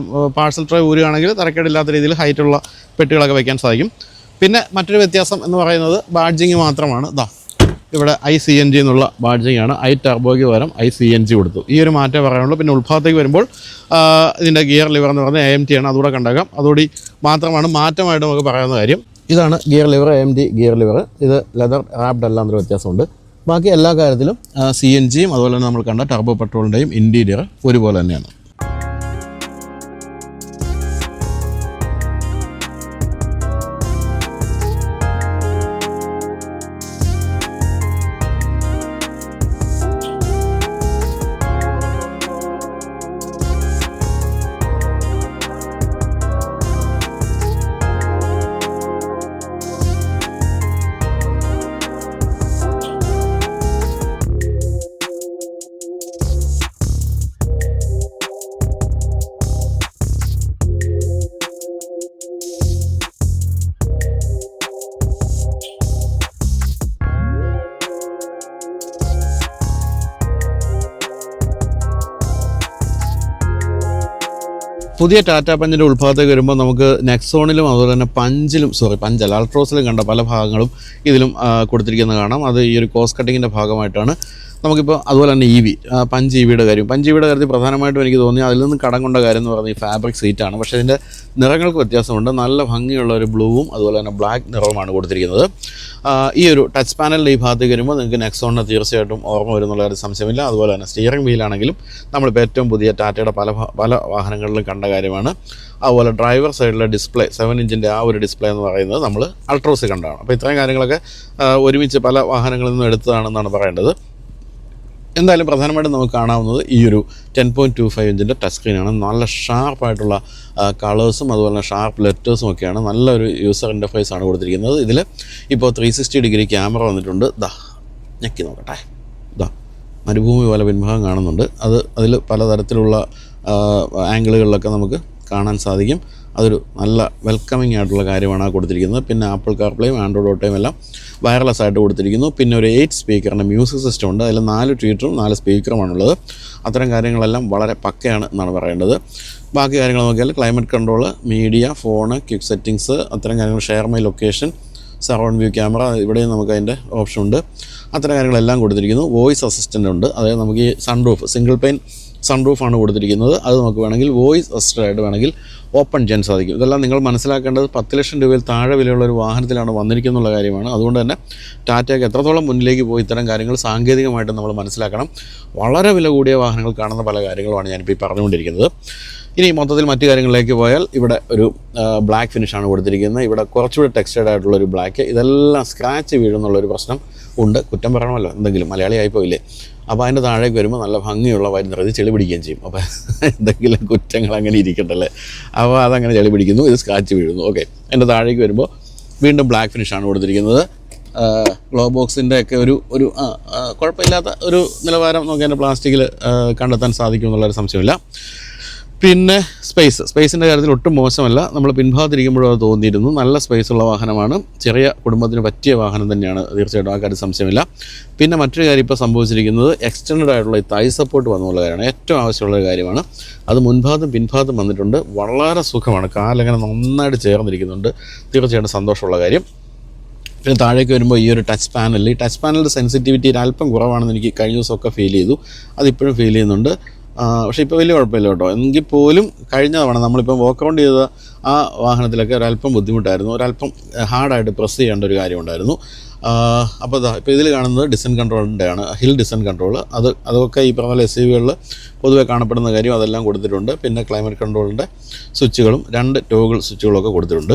A: പാഴ്സൽ ട്രേ ഊരുകയാണെങ്കിൽ തരക്കേടില്ലാത്ത രീതിയിൽ ഹൈറ്റുള്ള പെട്ടികളൊക്കെ വയ്ക്കാൻ സാധിക്കും. പിന്നെ മറ്റൊരു വ്യത്യാസം എന്ന് പറയുന്നത് ബാഡ്ജിങ് മാത്രമാണ്. ഇവിടെ iCNG എന്നുള്ള ബാഡ്ജിങ് ആണ്. ടർബോയ്ക്ക് പകരം iCNG കൊടുത്തു. ഈ ഒരു മാറ്റം പറയാനുള്ളൂ. പിന്നെ ഉൾഭാഗത്തേക്ക് വരുമ്പോൾ ഇതിൻ്റെ ഗിയർ ലിവർ എന്ന് പറയുന്നത് AMT ആണ്. അതുകൂടെ കണ്ടാക്കാം. അതുകൂടി മാത്രമാണ് മാറ്റമായിട്ട് നമുക്ക് പറയാവുന്ന കാര്യം. ഇതാണ് gear lever, AMT gear lever. ഇത് ലെതർ റാപ്ഡ് അല്ല എന്നൊരു വ്യത്യാസമുണ്ട്. ബാക്കി എല്ലാ കാര്യത്തിലും CNGയും അതുപോലെ തന്നെ നമ്മൾ കണ്ട ടർബോ പെട്രോളിൻ്റെയും ഇൻറ്റീരിയർ ഒരുപോലെ തന്നെയാണ്. പുതിയ ടാറ്റ പഞ്ചിൻ്റെ ഉൾഭാഗത്തേക്ക് വരുമ്പോൾ നമുക്ക് നെക്സോണിലും അതുപോലെ തന്നെ പഞ്ചല്ല അൾട്രോസിലും കണ്ട പല ഭാഗങ്ങളും ഇതിലും കൊടുത്തിരിക്കുന്നത് കാണാം. അത് ഈ ഒരു കോസ്റ്റ് കട്ടിങ്ങിൻ്റെ ഭാഗമായിട്ടാണ്. നമുക്കിപ്പോൾ അതുപോലെ തന്നെ പഞ്ച് കാര്യത്തിൽ പ്രധാനമായിട്ടും എനിക്ക് തോന്നി അതിൽ നിന്ന് കടം കൊണ്ട കാര്യം എന്ന് പറയുന്നത് ഈ ഫാബ്രിക് സീറ്റാണ്. പക്ഷേ ഇതിൻ്റെ നിറങ്ങൾക്ക് വ്യത്യാസമുണ്ട്. നല്ല ഭംഗിയുള്ള ഒരു ബ്ലൂവും അതുപോലെ തന്നെ ബ്ലാക്ക് നിറവുമാണ് കൊടുത്തിരിക്കുന്നത്. ഈ ഒരു ടച്ച് പാനലിൻ്റെ ഈ ഭാഗത്തേക്ക് വരുമ്പോൾ നിങ്ങൾക്ക് നെക്സോണിന് തീർച്ചയായിട്ടും ഓർമ്മ വരുന്നുള്ള ഒരു സംശയമില്ല. അതുപോലെ തന്നെ സ്റ്റിയറിംഗ് വീലാണെങ്കിലും നമ്മളിപ്പോൾ ഏറ്റവും പുതിയ ടാറ്റയുടെ പല വാഹനങ്ങളിലും കണ്ട കാര്യമാണ്. അതുപോലെ ഡ്രൈവർ സൈഡിലെ ഡിസ്പ്ലേ 7 ഇഞ്ചിൻ്റെ ആ ഒരു ഡിസ്പ്ലേ എന്ന് പറയുന്നത് നമ്മൾ അൾട്രോസ് കണ്ടതാണ്. അപ്പോൾ ഇത്രയും കാര്യങ്ങളൊക്കെ ഒരുമിച്ച് പല വാഹനങ്ങളിൽ നിന്നും എടുത്തതാണെന്നാണ് പറയേണ്ടത്. എന്തായാലും പ്രധാനമായിട്ടും നമുക്ക് കാണാവുന്നത് ഈ ഒരു 10.25 ഇഞ്ചിൻ്റെ ടച്ച് സ്ക്രീനാണ്. നല്ല ഷാർപ്പായിട്ടുള്ള കളേഴ്സും അതുപോലെ തന്നെ ഷാർപ്പ് ലെറ്റേഴ്സും ഒക്കെയാണ്. നല്ലൊരു യൂസർ ഇൻ്റർഫേസ് ആണ് കൊടുത്തിരിക്കുന്നത്. ഇതിൽ ഇപ്പോൾ 360 ഡിഗ്രി ക്യാമറ വന്നിട്ടുണ്ട്. ഞെക്കി നോക്കട്ടെ. മരുഭൂമി പോലെ പിൻഭാഗം കാണുന്നുണ്ട്. അതിൽ പലതരത്തിലുള്ള ആംഗിളുകളിലൊക്കെ നമുക്ക് കാണാൻ സാധിക്കും. അതൊരു നല്ല വെൽക്കമിങ് ആയിട്ടുള്ള കാര്യമാണ് കൊടുത്തിരിക്കുന്നത്. പിന്നെ ആപ്പിൾ കാർപ്ലേയും ആൻഡ്രോയിഡ് ഓട്ടോയും എല്ലാം വയർലെസ് ആയിട്ട് കൊടുത്തിരിക്കുന്നു. പിന്നെ ഒരു 8 സ്പീക്കറിൻ്റെ മ്യൂസിക് സിസ്റ്റം ഉണ്ട്. അതിൽ 4 ട്വീറ്ററും 4 സ്പീക്കറുമാണുള്ളത്. അത്തരം കാര്യങ്ങളെല്ലാം വളരെ പക്കയാണ് എന്നാണ് പറയേണ്ടത്. ബാക്കി കാര്യങ്ങൾ നോക്കിയാൽ climate control, media, phone, quick settings, അത്തരം കാര്യങ്ങൾ, share my location, surround view camera, ഇവിടെയും നമുക്ക് അതിൻ്റെ ഓപ്ഷൻ ഉണ്ട്. അത്തരം കാര്യങ്ങളെല്ലാം കൊടുത്തിരിക്കുന്നു. വോയിസ് അസിസ്റ്റൻ്റ് ഉണ്ട്. അതായത് നമുക്ക് ഈ സിംഗിൾ പെയിൻ സൺറൂഫാണ് കൊടുത്തിരിക്കുന്നത്. അത് നമുക്ക് വേണമെങ്കിൽ വോയിസ് അസിസ്റ്റൻ്റായിട്ട് വേണമെങ്കിൽ ഓപ്പൺ ചെയ്യാൻ സാധിക്കും. ഇതെല്ലാം നിങ്ങൾ മനസ്സിലാക്കേണ്ടത് 10 ലക്ഷം രൂപയിൽ താഴെ വിലയുള്ള ഒരു വാഹനത്തിലാണ് വന്നിരിക്കുന്നുള്ള കാര്യമാണ്. അതുകൊണ്ട് തന്നെ ടാറ്റയ്ക്ക് എത്രത്തോളം മുന്നിലേക്ക് പോയി ഇത്തരം കാര്യങ്ങൾ സാങ്കേതികമായിട്ട് നമ്മൾ മനസ്സിലാക്കണം. വളരെ വില കൂടിയ വാഹനങ്ങൾ കാണുന്ന പല കാര്യങ്ങളുമാണ് ഞാനിപ്പോൾ ഈ പറഞ്ഞുകൊണ്ടിരിക്കുന്നത്. ഇനി മൊത്തത്തിൽ മറ്റു കാര്യങ്ങളിലേക്ക് പോയാൽ ഇവിടെ ഒരു ബ്ലാക്ക് ഫിനിഷാണ് കൊടുത്തിരിക്കുന്നത്. ഇവിടെ കുറച്ചുകൂടി ടെക്സ്റ്റൈഡ് ആയിട്ടുള്ളൊരു ബ്ലാക്ക്. ഇതെല്ലാം സ്ക്രാച്ച് വീഴുന്നുള്ളൊരു പ്രശ്നം ഉണ്ട്. കുറ്റം പറയണമല്ലോ, എന്തെങ്കിലും മലയാളി ആയിപ്പോയില്ലേ. അപ്പോൾ അതിൻ്റെ താഴേക്ക് വരുമ്പോൾ നല്ല ഭംഗിയുള്ള വൈറ്റ് നിറത്തിൽ ചെളി പിടിക്കുകയും ചെയ്യും. അപ്പോൾ എന്തെങ്കിലും കുറ്റങ്ങൾ അങ്ങനെ ഇരിക്കട്ടല്ലേ. അപ്പോൾ അതങ്ങനെ ചെളി പിടിക്കുന്നു, ഇത് സ്ക്രാച്ച് വീഴുന്നു. ഓക്കെ, അതിൻ്റെ താഴേക്ക് വരുമ്പോൾ വീണ്ടും ബ്ലാക്ക് ഫിനിഷാണ് കൊടുത്തിരിക്കുന്നത്. ഗ്ലോ ബോക്സിൻ്റെ ഒക്കെ ഒരു കുഴപ്പമില്ലാത്ത ഒരു നിലവാരം നമുക്ക് അതിൻ്റെ പ്ലാസ്റ്റിക്കിൽ കണ്ടെത്താൻ സാധിക്കും എന്നുള്ളൊരു സംശയമില്ല. പിന്നെ സ്പേസിൻ്റെ കാര്യത്തിൽ ഒട്ടും മോശമല്ല. നമ്മൾ പിൻഭാഗത്തിരിക്കുമ്പോഴും അത് തോന്നിയിരുന്നു. നല്ല സ്പേസുള്ള വാഹനമാണ്. ചെറിയ കുടുംബത്തിന് പറ്റിയ വാഹനം തന്നെയാണ് തീർച്ചയായിട്ടും, ആ കാര്യം സംശയമില്ല. പിന്നെ മറ്റൊരു കാര്യം ഇപ്പോൾ സംഭവിച്ചിരിക്കുന്നത് എക്സ്റ്റൻഡ് ആയിട്ടുള്ള ഈ തൈ സപ്പോർട്ട് വന്നുള്ള കാര്യമാണ്. ഏറ്റവും ആവശ്യമുള്ള കാര്യമാണ്. അത് മുൻഭാഗത്തും പിൻഭാഗത്തും വന്നിട്ടുണ്ട്. വളരെ സുഖമാണ്. കാലങ്ങനെ നന്നായിട്ട് ചേർന്നിരിക്കുന്നുണ്ട്. തീർച്ചയായിട്ടും സന്തോഷമുള്ള കാര്യം. പിന്നെ താഴേക്ക് വരുമ്പോൾ ഈ ഒരു ടച്ച് പാനലിൻ്റെ സെൻസിറ്റിവിറ്റി അല്പം കുറവാണെന്ന് എനിക്ക് കഴിഞ്ഞ ദിവസമൊക്കെ ഫീൽ ചെയ്തു. അതിപ്പോഴും ഫീൽ ചെയ്യുന്നുണ്ട്. പക്ഷേ ഇപ്പോൾ വലിയ കുഴപ്പമില്ല കേട്ടോ. എങ്കിൽ പോലും കഴിഞ്ഞ തവണ നമ്മളിപ്പോൾ വോക്ക് ഔട്ട് ചെയ്ത ആ വാഹനത്തിലൊക്കെ ഒരല്പം ബുദ്ധിമുട്ടായിരുന്നു. ഒരല്പം ഹാർഡായിട്ട് പ്രസ് ചെയ്യേണ്ട ഒരു കാര്യമുണ്ടായിരുന്നു. അപ്പോൾ ഇപ്പോൾ ഇതിൽ കാണുന്നത് ഡിസൻറ്റ് കൺട്രോളിൻ്റെ ആണ്, ഹിൽ ഡിസൻറ്റ് കൺട്രോൾ. അതൊക്കെ ഈ പറഞ്ഞ SUV-കളിൽ പൊതുവെ കാണപ്പെടുന്ന കാര്യം, അതെല്ലാം കൊടുത്തിട്ടുണ്ട്. പിന്നെ ക്ലൈമറ്റ് കൺട്രോളിൻ്റെ സ്വിച്ചുകളും 2 ടോഗിൾ സ്വിച്ചുകളൊക്കെ കൊടുത്തിട്ടുണ്ട്.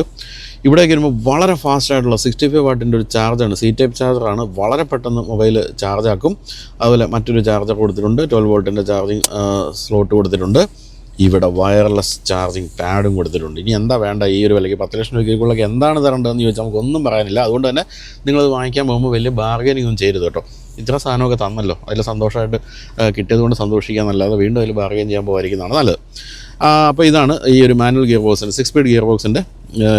A: ഇവിടേക്ക് വരുമ്പോൾ വളരെ ഫാസ്റ്റായിട്ടുള്ള 65 വാട്ടിൻ്റെ ഒരു ചാർജാണ്. C-Type ചാർജറാണ്. വളരെ പെട്ടെന്ന് മൊബൈൽ ചാർജാക്കും. അതുപോലെ മറ്റൊരു ചാർജർ കൊടുത്തിട്ടുണ്ട്. 12 വോൾട്ടിൻ്റെ ചാർജിങ് സ്ലോട്ട് കൊടുത്തിട്ടുണ്ട്. ഇവിടെ വയർലെസ് ചാർജിങ് പാഡും കൊടുത്തിട്ടുണ്ട്. ഇനി എന്താ വേണ്ട ഈ ഒരു വിലയ്ക്ക്? 10 ലക്ഷം രൂപയ്ക്കുള്ളൊക്കെ എന്താണ് തരേണ്ടതെന്ന് ചോദിച്ചാൽ നമുക്കൊന്നും പറയാനില്ല. അതുകൊണ്ട് തന്നെ നിങ്ങളത് വാങ്ങിക്കാൻ പോകുമ്പോൾ വലിയ ബാർഗനിങ് ഒന്നും ചെയ്യരുത് കേട്ടോ. ഇത്ര സാധനമൊക്കെ തന്നല്ലോ, അതിൽ സന്തോഷമായിട്ട് കിട്ടിയതുകൊണ്ട് സന്തോഷിക്കാമെന്നല്ലാതെ വീണ്ടും അതിൽ ബാർഗൻ ചെയ്യാൻ പോകാതിരിക്കുന്നതാണ് നല്ലത്. അപ്പോൾ ഇതാണ് ഈ ഒരു മാനുവൽ ഗിയർ ബോക്സിൻ്റെ 6 സ്പീഡ് ഗിയർ ബോക്സിൻ്റെ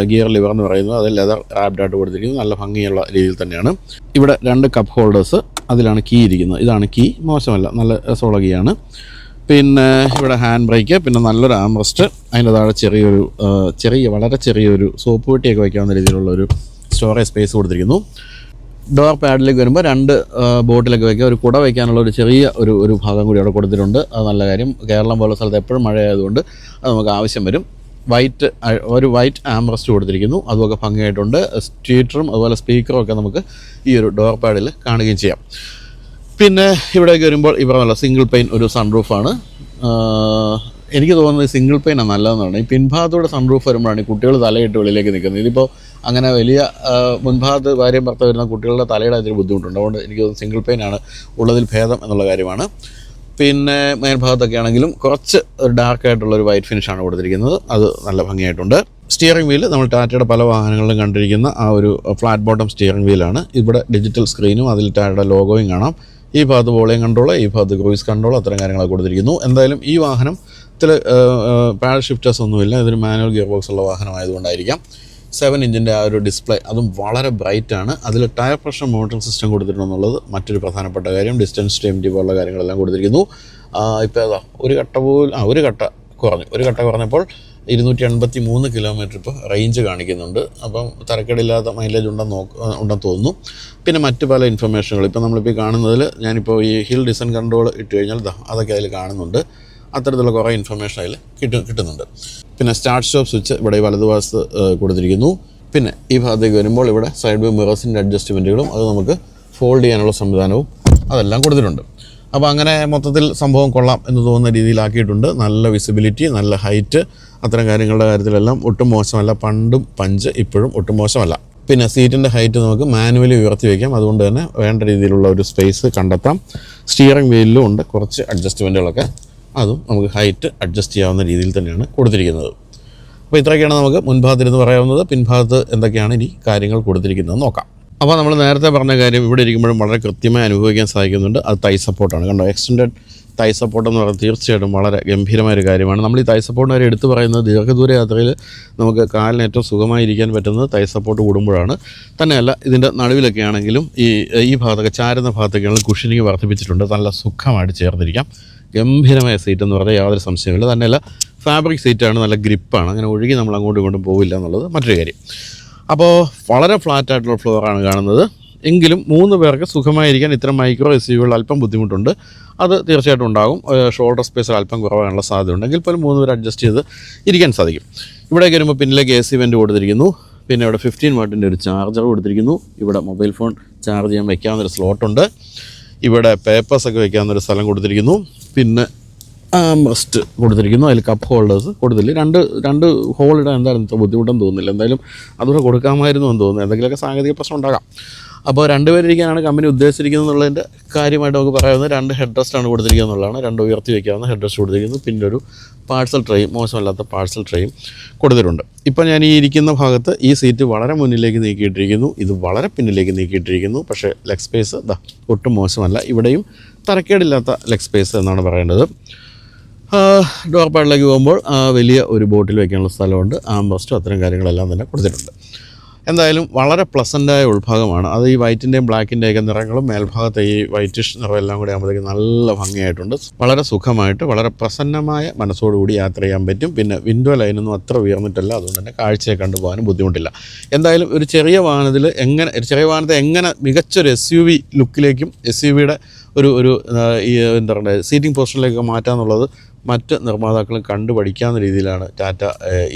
A: ഗിയർ ലിവർ എന്ന് പറയുന്നത്. അത് ലെതർ റാപ്ഡായിട്ട് കൊടുത്തിരിക്കുന്നത്. നല്ല ഭംഗിയുള്ള രീതിയിൽ തന്നെയാണ്. ഇവിടെ 2 കപ്പ് ഹോൾഡേഴ്സ്, അതിലാണ് കീ ഇരിക്കുന്നത്. ഇതാണ് കീ, മോശമല്ല, നല്ല രസമുള്ള കീ ആണ്. പിന്നെ ഇവിടെ ഹാൻഡ് ബ്രേക്ക്, പിന്നെ നല്ലൊരു ആംറസ്റ്റ്, അതിൻ്റെ താഴെ വളരെ ചെറിയൊരു സോപ്പ് പെട്ടിയൊക്കെ വയ്ക്കാവുന്ന രീതിയിലുള്ളൊരു സ്റ്റോറേജ് സ്പേസ് കൊടുത്തിരിക്കുന്നു. ഡോർ പാഡിലേക്ക് വരുമ്പോൾ 2 ബോട്ടിലൊക്കെ വയ്ക്കുക, ഒരു കുട വയ്ക്കാനുള്ള ഒരു ചെറിയ ഒരു ഭാഗം കൂടി അവിടെ കൊടുത്തിട്ടുണ്ട്. അത് നല്ല കാര്യം. കേരളം പോലുള്ള സ്ഥലത്ത് എപ്പോഴും മഴയായതുകൊണ്ട് അത് നമുക്ക് ആവശ്യം വരും. ഒരു വൈറ്റ് ആംറസ്റ്റ് കൊടുത്തിരിക്കുന്നു. അതുമൊക്കെ ഭംഗിയായിട്ടുണ്ട്. ട്വീറ്ററും അതുപോലെ സ്പീക്കറും ഒക്കെ നമുക്ക് ഈ ഒരു ഡോർ പാഡിൽ കാണുകയും ചെയ്യാം. പിന്നെ ഇവിടേക്ക് വരുമ്പോൾ ഈ പറഞ്ഞല്ലോ സിംഗിൾ പെയിൻ ഒരു സൺറൂഫാണ്. എനിക്ക് തോന്നുന്നത് സിംഗിൾ പെയിനാണ് നല്ലതെന്നാണ്. ഈ പിൻഭാഗത്തൂടെ സൺറൂഫ് വരുമ്പോഴാണ് ഈ കുട്ടികൾ തലയിട്ട് വെളിയിലേക്ക് നിൽക്കുന്നത്. ഇതിപ്പോൾ അങ്ങനെ വലിയ മുൻഭാഗത്ത് ഭാര്യയും ഭർത്താവ് വരുന്ന കുട്ടികളുടെ തലയുടെ അതിന് ബുദ്ധിമുട്ടുണ്ട്. അതുകൊണ്ട് എനിക്ക് തോന്നുന്നു സിംഗിൾ പെയിനാണ് ഉള്ളതിൽ ഭേദം എന്നുള്ള കാര്യമാണ്. പിന്നെ മേൽഭാഗത്തൊക്കെ ആണെങ്കിലും കുറച്ച് ഒരു ഡാർക്കായിട്ടുള്ളൊരു വൈറ്റ് ഫിനിഷാണ് കൊടുത്തിരിക്കുന്നത്. അത് നല്ല ഭംഗിയായിട്ടുണ്ട്. സ്റ്റിയറിംഗ് വീല് നമ്മൾ ടാറ്റയുടെ പല വാഹനങ്ങളിലും കണ്ടിരിക്കുന്ന ആ ഒരു ഫ്ലാറ്റ് ബോട്ടം സ്റ്റിയറിംഗ് വീലാണ്. ഇവിടെ ഡിജിറ്റൽ സ്ക്രീനും അതിൽ ടാറ്റയുടെ ലോഗോയും കാണാം. ഈ ഭാഗത്ത് വോളിയം കൺട്രോൾ, ഈ ഭാഗത്ത് ക്രൂയിസ് കൺട്രോൾ, അത്തരം കാര്യങ്ങളൊക്കെ കൊടുത്തിരിക്കുന്നു. എന്തായാലും ഈ വാഹനത്തിൽ പാഡൽ ഷിഫ്റ്റേഴ്സ് ഒന്നുമില്ല. ഇതൊരു മാനുവൽ ഗിയർ ബോക്സ് ഉള്ള വാഹനമായതുകൊണ്ടായിരിക്കാം. 7 ഇഞ്ചിൻ്റെ ആ ഒരു ഡിസ്പ്ലേ, അതും വളരെ ബ്രൈറ്റാണ്. അതിൽ ടയർ പ്രഷർ മോണിറ്ററിംഗ് സിസ്റ്റം കൊടുത്തിട്ടുണ്ടെന്നുള്ളത് മറ്റൊരു പ്രധാനപ്പെട്ട കാര്യം. ഡിസ്റ്റൻസ് ടു എംറ്റി പോലുള്ള കാര്യങ്ങളെല്ലാം കൊടുത്തിരിക്കുന്നു. ഇപ്പോൾ ഒരു കട്ട കുറഞ്ഞു. ഒരു കട്ട കുറഞ്ഞപ്പോൾ 283 കിലോമീറ്റർ ഇപ്പോൾ റേഞ്ച് കാണിക്കുന്നുണ്ട്. അപ്പം തരക്കേടില്ലാത്ത മൈലേജ് ഉണ്ടെന്ന് തോന്നുന്നു. പിന്നെ മറ്റ് പല ഇൻഫർമേഷനുകൾ ഇപ്പോൾ നമ്മളിപ്പോൾ കാണുന്നതിൽ ഞാനിപ്പോൾ ഈ ഹിൽ ഡിസൈൻ കൺട്രോൾ ഇട്ട് കഴിഞ്ഞാൽ അതൊക്കെ അതിൽ കാണുന്നുണ്ട്. അത്തരത്തിലുള്ള കുറേ ഇൻഫർമേഷൻ അതിൽ കിട്ടുന്നുണ്ട്. പിന്നെ സ്റ്റാർട്ട് സ്റ്റോപ്പ് സ്വിച്ച് ഇവിടെ വലതുഭാഗത്ത് കൊടുത്തിരിക്കുന്നു. പിന്നെ ഈ ഭാഗത്തേക്ക് വരുമ്പോൾ ഇവിടെ സൈഡ് വ്യൂ മിറേഴ്സിൻ്റെ അഡ്ജസ്റ്റ്മെൻറ്റുകളും അത് നമുക്ക് ഫോൾഡ് ചെയ്യാനുള്ള സംവിധാനവും അതെല്ലാം കൊടുത്തിട്ടുണ്ട്. അപ്പോൾ അങ്ങനെ മൊത്തത്തിൽ സംഭവം കൊള്ളാം എന്ന് തോന്നുന്ന രീതിയിലാക്കിയിട്ടുണ്ട്. നല്ല വിസിബിലിറ്റി, നല്ല ഹൈറ്റ്, അത്തരം കാര്യങ്ങളുടെ കാര്യത്തിലെല്ലാം ഒട്ടും മോശമല്ല. പണ്ടും പഞ്ച് ഇപ്പോഴും ഒട്ടും മോശമല്ല. പിന്നെ സീറ്റിൻ്റെ ഹൈറ്റ് നമുക്ക് മാനുവലി ഉയർത്തി വയ്ക്കാം. അതുകൊണ്ട് തന്നെ വേണ്ട രീതിയിലുള്ള ഒരു സ്പേസ് കണ്ടെത്താം. സ്റ്റിയറിംഗ് വീലിലും ഉണ്ട് കുറച്ച് അഡ്ജസ്റ്റ്മെൻറ്റുകളൊക്കെ, അതും നമുക്ക് ഹൈറ്റ് അഡ്ജസ്റ്റ് ചെയ്യാവുന്ന രീതിയിൽ തന്നെയാണ് കൊടുത്തിരിക്കുന്നത്. അപ്പോൾ ഇത്രയൊക്കെയാണ് നമുക്ക് മുൻഭാഗത്തിരുന്ന് പറയാവുന്നത്. പിൻഭാഗത്ത് എന്തൊക്കെയാണ് ഇനി കാര്യങ്ങൾ കൊടുത്തിരിക്കുന്നത് നോക്കാം. അപ്പോൾ നമ്മൾ നേരത്തെ പറഞ്ഞ കാര്യം ഇവിടെ ഇരിക്കുമ്പോഴും വളരെ കൃത്യമായി അനുഭവിക്കാൻ സാധിക്കുന്നുണ്ട്. അത് തൈ സപ്പോർട്ടാണ്. കണ്ടോ, എക്സ്റ്റൻഡഡ് തൈ സപ്പോർട്ട് എന്ന് പറയുന്നത് തീർച്ചയായിട്ടും വളരെ ഗംഭീരമായൊരു കാര്യമാണ്. നമ്മൾ ഈ തൈ സപ്പോർട്ടിന് വരെ എടുത്തു പറയുന്നത് ദീർഘദൂര യാത്രയിൽ നമുക്ക് കാലിന് ഏറ്റവും സുഖമായിരിക്കാൻ പറ്റുന്നത് തൈ സപ്പോർട്ട് കൂടുമ്പോഴാണ്. തന്നെയല്ല, ഇതിൻ്റെ നടുവിലൊക്കെ ആണെങ്കിലും ഈ ഭാഗത്തൊക്കെ ചാരുന്ന ഭാഗത്തൊക്കെയാണെങ്കിലും കുഷനിങ് വർദ്ധിപ്പിച്ചിട്ടുണ്ട്. നല്ല സുഖമായിട്ട് ചേർന്നിരിക്കാം. ഗംഭീരമായ സീറ്റ് എന്ന് പറഞ്ഞാൽ യാതൊരു സംശയമില്ല. തന്നെയല്ല, ഫാബ്രിക് സീറ്റാണ്, നല്ല ഗ്രിപ്പാണ്. അങ്ങനെ ഒഴുകി നമ്മൾ അങ്ങോട്ടും ഇങ്ങോട്ടും പോവില്ല എന്നുള്ളത് മറ്റൊരു കാര്യം. അപ്പോൾ വളരെ ഫ്ലാറ്റായിട്ടുള്ള ഫ്ലോറാണ് കാണുന്നത്. എങ്കിലും 3 പേർക്ക് സുഖമായിരിക്കാൻ ഇത്തരം മൈക്രോ SUV അല്പം ബുദ്ധിമുട്ടുണ്ട്. അത് തീർച്ചയായിട്ടും ഉണ്ടാകും. ഷോൾഡർ സ്പേസിൽ അല്പം കുറവാനുള്ള സാധ്യതയുണ്ട്. എങ്കിൽ പോലും 3 പേർ അഡ്ജസ്റ്റ് ചെയ്ത് ഇരിക്കാൻ സാധിക്കും. ഇവിടേക്ക് വരുമ്പോൾ പിന്നിലേക്ക് AC വെൻ്റ് കൊടുത്തിരിക്കുന്നു. പിന്നെ ഇവിടെ 15 വാട്ടിൻ്റെ ഒരു ചാർജർ കൊടുത്തിരിക്കുന്നു. ഇവിടെ മൊബൈൽ ഫോൺ ചാർജ് ചെയ്യാൻ വയ്ക്കാവുന്നൊരു സ്ലോട്ടുണ്ട്. ഇവിടെ പേപ്പേഴ്സൊക്കെ വയ്ക്കാവുന്നൊരു സ്ഥലം കൊടുത്തിരിക്കുന്നു. പിന്നെ റെസ്റ്റ് കൊടുത്തിരിക്കുന്നു. അതിൽ കപ്പ് ഹോൾഡേഴ്സ് കൊടുത്തില്ല. രണ്ട് ഹോൾ ഇടാൻ എന്തായാലും ഇത്ര ബുദ്ധിമുട്ടെന്ന് തോന്നുന്നില്ല. എന്തായാലും അതുകൂടെ കൊടുക്കാമായിരുന്നു എന്ന് തോന്നുന്നു. എന്തെങ്കിലുമൊക്കെ സാങ്കേതിക പ്രശ്നം ഉണ്ടാകാം. അപ്പോൾ 2 പേരിരിക്കാനാണ് കമ്പനി ഉദ്ദേശിച്ചിരിക്കുന്നത് എന്നുള്ളതിൻ്റെ കാര്യമായിട്ട് നമുക്ക് പറയാവുന്നത്. 2 ഹെഡ് റെസ്റ്റാണ് കൊടുത്തിരിക്കുക എന്നുള്ളതാണ്. 2 ഉയർത്തി വയ്ക്കാവുന്ന ഹെഡ് റെസ്റ്റ് കൊടുത്തിരിക്കുന്നു. പിന്നെ ഒരു പാഴ്സൽ ട്രേയും, മോശമല്ലാത്ത പാഴ്സൽ ട്രേയും കൊടുത്തിട്ടുണ്ട്. ഇപ്പോൾ ഞാൻ ഈ ഇരിക്കുന്ന ഭാഗത്ത് ഈ സീറ്റ് വളരെ മുന്നിലേക്ക് നീക്കിയിട്ടിരിക്കുന്നു. ഇത് വളരെ പിന്നിലേക്ക് നീക്കിയിട്ടിരിക്കുന്നു. പക്ഷേ ലെഗ് സ്പേസ് ഒട്ടും മോശമല്ല. ഇവിടെയും തരക്കേടില്ലാത്ത ലെഗ് സ്പേസ് എന്നാണ് പറയേണ്ടത്. ഡോർ പാഡിലേക്ക് പോകുമ്പോൾ വലിയ ഒരു ബോട്ടിൽ വയ്ക്കാനുള്ള സ്ഥലമുണ്ട്. ആംബസ്റ്റും അത്തരം കാര്യങ്ങളെല്ലാം തന്നെ കൊടുത്തിട്ടുണ്ട്. എന്തായാലും വളരെ പ്ലസൻ്റായ ഉൾഭാഗമാണ്. അത് ഈ വൈറ്റിൻ്റെയും ബ്ലാക്കിൻ്റെയൊക്കെ നിറങ്ങളും മേൽഭാഗത്തെ ഈ വൈറ്റിഷ് നിറം എല്ലാം കൂടി ആകുമ്പോഴത്തേക്ക് നല്ല ഭംഗിയായിട്ടുണ്ട്. വളരെ സുഖമായിട്ട് വളരെ പ്രസന്നമായ മനസ്സോടുകൂടി യാത്ര ചെയ്യാൻ പറ്റും. പിന്നെ വിൻഡോ ലൈനൊന്നും അത്ര ഉയർന്നിട്ടല്ല, അതുകൊണ്ട് തന്നെ കാഴ്ചയെ കണ്ടുപോകാനും ബുദ്ധിമുട്ടില്ല. എന്തായാലും ഒരു ചെറിയ വാഹനത്തെ എങ്ങനെ മികച്ചൊരു SUV ലുക്കിലേക്കും SUVയുടെ ഒരു എന്താ പറയുക സീറ്റിംഗ് പൊസിഷനിലേക്ക് മാറ്റാമെന്നുള്ളത് മറ്റ് നിർമ്മാതാക്കളും കണ്ടുപഠിക്കാവുന്ന രീതിയിലാണ് ടാറ്റ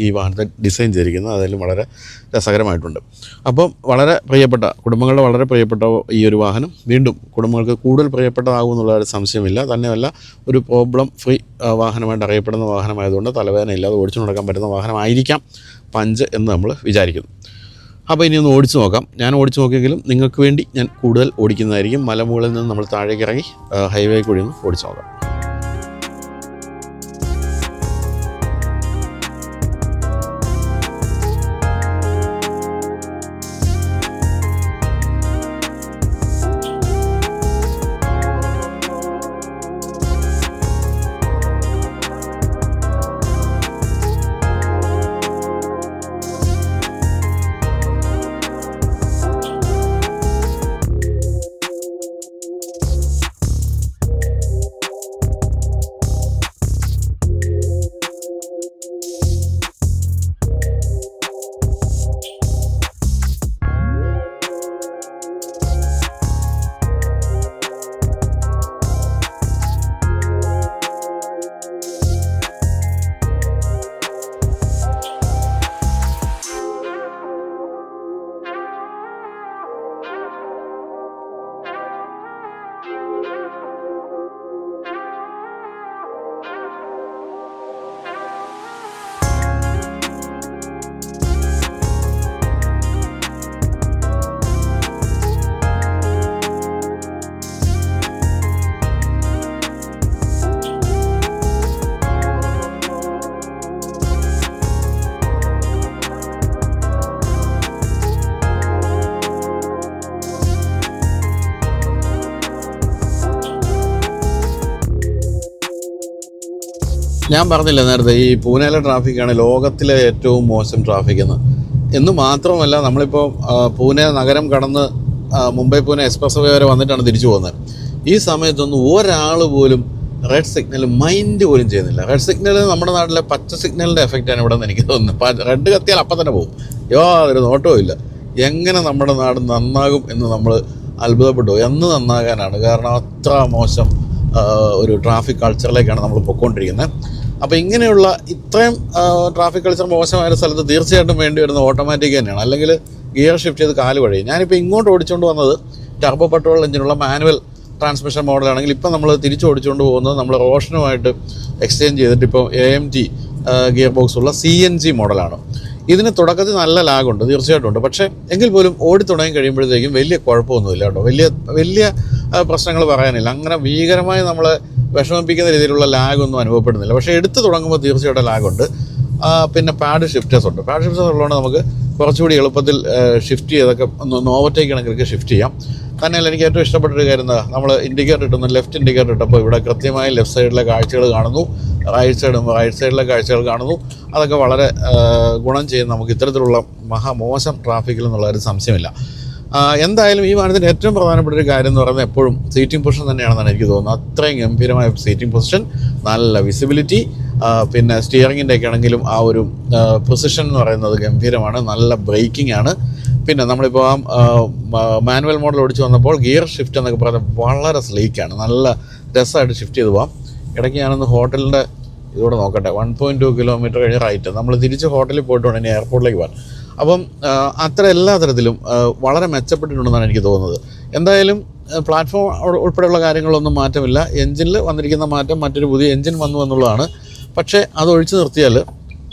A: ഈ വാഹനത്തെ ഡിസൈൻ ചെയ്തിരിക്കുന്നത്. അതിലും വളരെ രസകരമായിട്ടുണ്ട്. അപ്പം കുടുംബങ്ങളുടെ വളരെ പ്രിയപ്പെട്ട ഈ ഒരു വാഹനം വീണ്ടും കുടുംബങ്ങൾക്ക് കൂടുതൽ പ്രിയപ്പെട്ടതാകും എന്നുള്ള ഒരു സംശയമില്ല. തന്നെയല്ല, ഒരു പ്രോബ്ലം ഫ്രീ വാഹനമായിട്ട് അറിയപ്പെടുന്ന വാഹനമായതുകൊണ്ട് തലവേദന ഇല്ലാതെ ഓടിച്ചു നടക്കാൻ പറ്റുന്ന വാഹനമായിരിക്കാം പഞ്ച് എന്ന് നമ്മൾ വിചാരിക്കുന്നു. അപ്പോൾ ഇനി ഒന്ന് ഓടിച്ചു നോക്കാം. ഞാൻ ഓടിച്ചു നോക്കിയെങ്കിലും നിങ്ങൾക്ക് വേണ്ടി ഞാൻ കൂടുതൽ ഓടിക്കുന്നതായിരിക്കും. മലമുകളിൽ നിന്ന് നമ്മൾ താഴേക്ക് ഇറങ്ങി ഹൈവേ കൂടി ഒന്ന് ഓടിച്ചു നോക്കാം. ഞാൻ പറഞ്ഞില്ല നേരത്തെ, ഈ പൂനെയിലെ ട്രാഫിക്കാണ് ലോകത്തിലെ ഏറ്റവും മോശം ട്രാഫിക് എന്ന് മാത്രമല്ല, നമ്മളിപ്പോൾ പൂനെ നഗരം കടന്ന് മുംബൈ പൂനെ എക്സ്പ്രസ് വേ വരെ വന്നിട്ടാണ് തിരിച്ചു പോകുന്നത്. ഈ സമയത്തൊന്നും ഒരാൾ പോലും റെഡ് സിഗ്നൽ മൈൻഡ് പോലും ചെയ്യുന്നില്ല. റെഡ് സിഗ്നൽ നമ്മുടെ നാട്ടിലെ പച്ച സിഗ്നലിൻ്റെ എഫക്റ്റാണ് ഇവിടെ നിന്ന് എനിക്ക് തോന്നുന്നത്. റെഡ് കത്തിയാൽ അപ്പം തന്നെ പോകും, യാതൊരു നോട്ടവും ഇല്ല. എങ്ങനെ നമ്മുടെ നാട് നന്നാകും എന്ന് നമ്മൾ അത്ഭുതപ്പെട്ടു. എന്ന് നന്നാകാനാണ്, കാരണം അത്ര മോശം ഒരു ട്രാഫിക് കൾച്ചറിലേക്കാണ് നമ്മൾ പൊയ്ക്കൊണ്ടിരിക്കുന്നത്. അപ്പോൾ ഇങ്ങനെയുള്ള ഇത്രയും ട്രാഫിക് കൾച്ചർ മോശമായ സ്ഥലത്ത് തീർച്ചയായിട്ടും വേണ്ടി വരുന്ന ഓട്ടോമാറ്റിക് തന്നെയാണ്, അല്ലെങ്കിൽ ഗിയർ ഷിഫ്റ്റ് ചെയ്ത് കാല് വഴി. ഞാനിപ്പോൾ ഇങ്ങോട്ട് ഓടിച്ചുകൊണ്ട് വന്നത് ടർബോ പെട്രോൾ എഞ്ചിനുള്ള മാനുവൽ ട്രാൻസ്മിഷൻ മോഡലാണെങ്കിൽ ഇപ്പം നമ്മൾ തിരിച്ച് ഓടിച്ചുകൊണ്ട് പോകുന്നത് നമ്മൾ റോഷനുമായിട്ട് എക്സ്ചേഞ്ച് ചെയ്തിട്ട് ഇപ്പോൾ AMG ഗിയർ ബോക്സ് ഉള്ള CNG മോഡലാണ്. ഇതിന് തുടക്കത്തിൽ നല്ല ലാഗുണ്ട്, തീർച്ചയായിട്ടും ഉണ്ട്. പക്ഷേ എങ്കിൽ പോലും ഓടി തുടങ്ങി കഴിയുമ്പോഴത്തേക്കും വലിയ കുഴപ്പമൊന്നുമില്ല കേട്ടോ. വലിയ പ്രശ്നങ്ങൾ പറയാനില്ല. അങ്ങനെ ഭീകരമായി നമ്മളെ വിഷമിപ്പിക്കുന്ന രീതിയിലുള്ള ലാഗൊന്നും അനുഭവപ്പെടുന്നില്ല. പക്ഷേ എടുത്ത് തുടങ്ങുമ്പോൾ തീർച്ചയായിട്ടും ലാഗുണ്ട്. പിന്നെ പാഡ് ഷിഫ്റ്റേഴ്സ് ഉണ്ട്. പാഡ് ഷിഫ്റ്റേഴ്സ് ഉള്ളതുകൊണ്ട് നമുക്ക് കുറച്ചുകൂടി എളുപ്പത്തിൽ ഷിഫ്റ്റ് ചെയ്തൊക്കെ ഒന്ന് ഓവർടേക്ക് കണക്കിലേക്ക് ഷിഫ്റ്റ് ചെയ്യാം. തന്നെയല്ല എനിക്ക് ഏറ്റവും ഇഷ്ടപ്പെട്ടൊരു കാര്യം എന്താ, നമ്മൾ ഇൻഡിക്കേറ്റർ ഇട്ടുന്നു, ലെഫ്റ്റ് ഇൻഡിക്കേറ്റർ ഇട്ടപ്പോൾ ഇവിടെ കൃത്യമായി ലെഫ്റ്റ് സൈഡിലെ കാഴ്ചകൾ കാണുന്നു, റൈറ്റ് സൈഡിലെ കാഴ്ചകൾ കാണുന്നു. അതൊക്കെ വളരെ ഗുണം ചെയ്യും നമുക്ക് ഇത്തരത്തിലുള്ള മഹാമോശം ട്രാഫിക്കിൽ എന്നുള്ളൊരു സംശയമില്ല. എന്തായാലും ഈ വാഹനത്തിൻ്റെ ഏറ്റവും പ്രധാനപ്പെട്ട ഒരു കാര്യം എന്ന് പറയുന്നത് എപ്പോഴും സീറ്റിംഗ് പൊസിഷൻ തന്നെയാണെന്നാണ് എനിക്ക് തോന്നുന്നത്. അത്രയും ഗംഭീരമായ സീറ്റിംഗ് പൊസിഷൻ, നല്ല വിസിബിലിറ്റി, പിന്നെ സ്റ്റിയറിങ്ങിൻ്റെ ഒക്കെ ആണെങ്കിലും ആ ഒരു പൊസിഷൻ എന്ന് പറയുന്നത് ഗംഭീരമാണ്. നല്ല ബ്രേക്കിംഗ് ആണ്. പിന്നെ നമ്മളിപ്പോൾ മാനുവൽ മോഡൽ ഓടിച്ച് വന്നപ്പോൾ ഗിയർ ഷിഫ്റ്റ് എന്നൊക്കെ പറഞ്ഞാൽ വളരെ സ്ലീക്കാണ്, നല്ല രസമായിട്ട് ഷിഫ്റ്റ് ചെയ്ത് പോകാം. ഇടയ്ക്ക് ഞാനൊന്ന് ഹോട്ടലിൻ്റെ ഇതോടെ നോക്കട്ടെ. 1.2 കിലോമീറ്റർ കഴിഞ്ഞ് റൈറ്റ് നമ്മൾ തിരിച്ച് ഹോട്ടലിൽ പോയിട്ടുണ്ട് ഇനി എയർപോർട്ടിലേക്ക് പോകാൻ. അപ്പം അത്ര എല്ലാ തരത്തിലും വളരെ മെച്ചപ്പെട്ടിട്ടുണ്ടെന്നാണ് എനിക്ക് തോന്നുന്നത്. എന്തായാലും പ്ലാറ്റ്ഫോം ഉൾപ്പെടെയുള്ള കാര്യങ്ങളൊന്നും മാറ്റമില്ല. എൻജിനിൽ വന്നിരിക്കുന്ന മാറ്റം മറ്റൊരു പുതിയ എൻജിൻ വന്നു എന്നുള്ളതാണ്. പക്ഷേ അത് ഒഴിച്ചു നിർത്തിയാൽ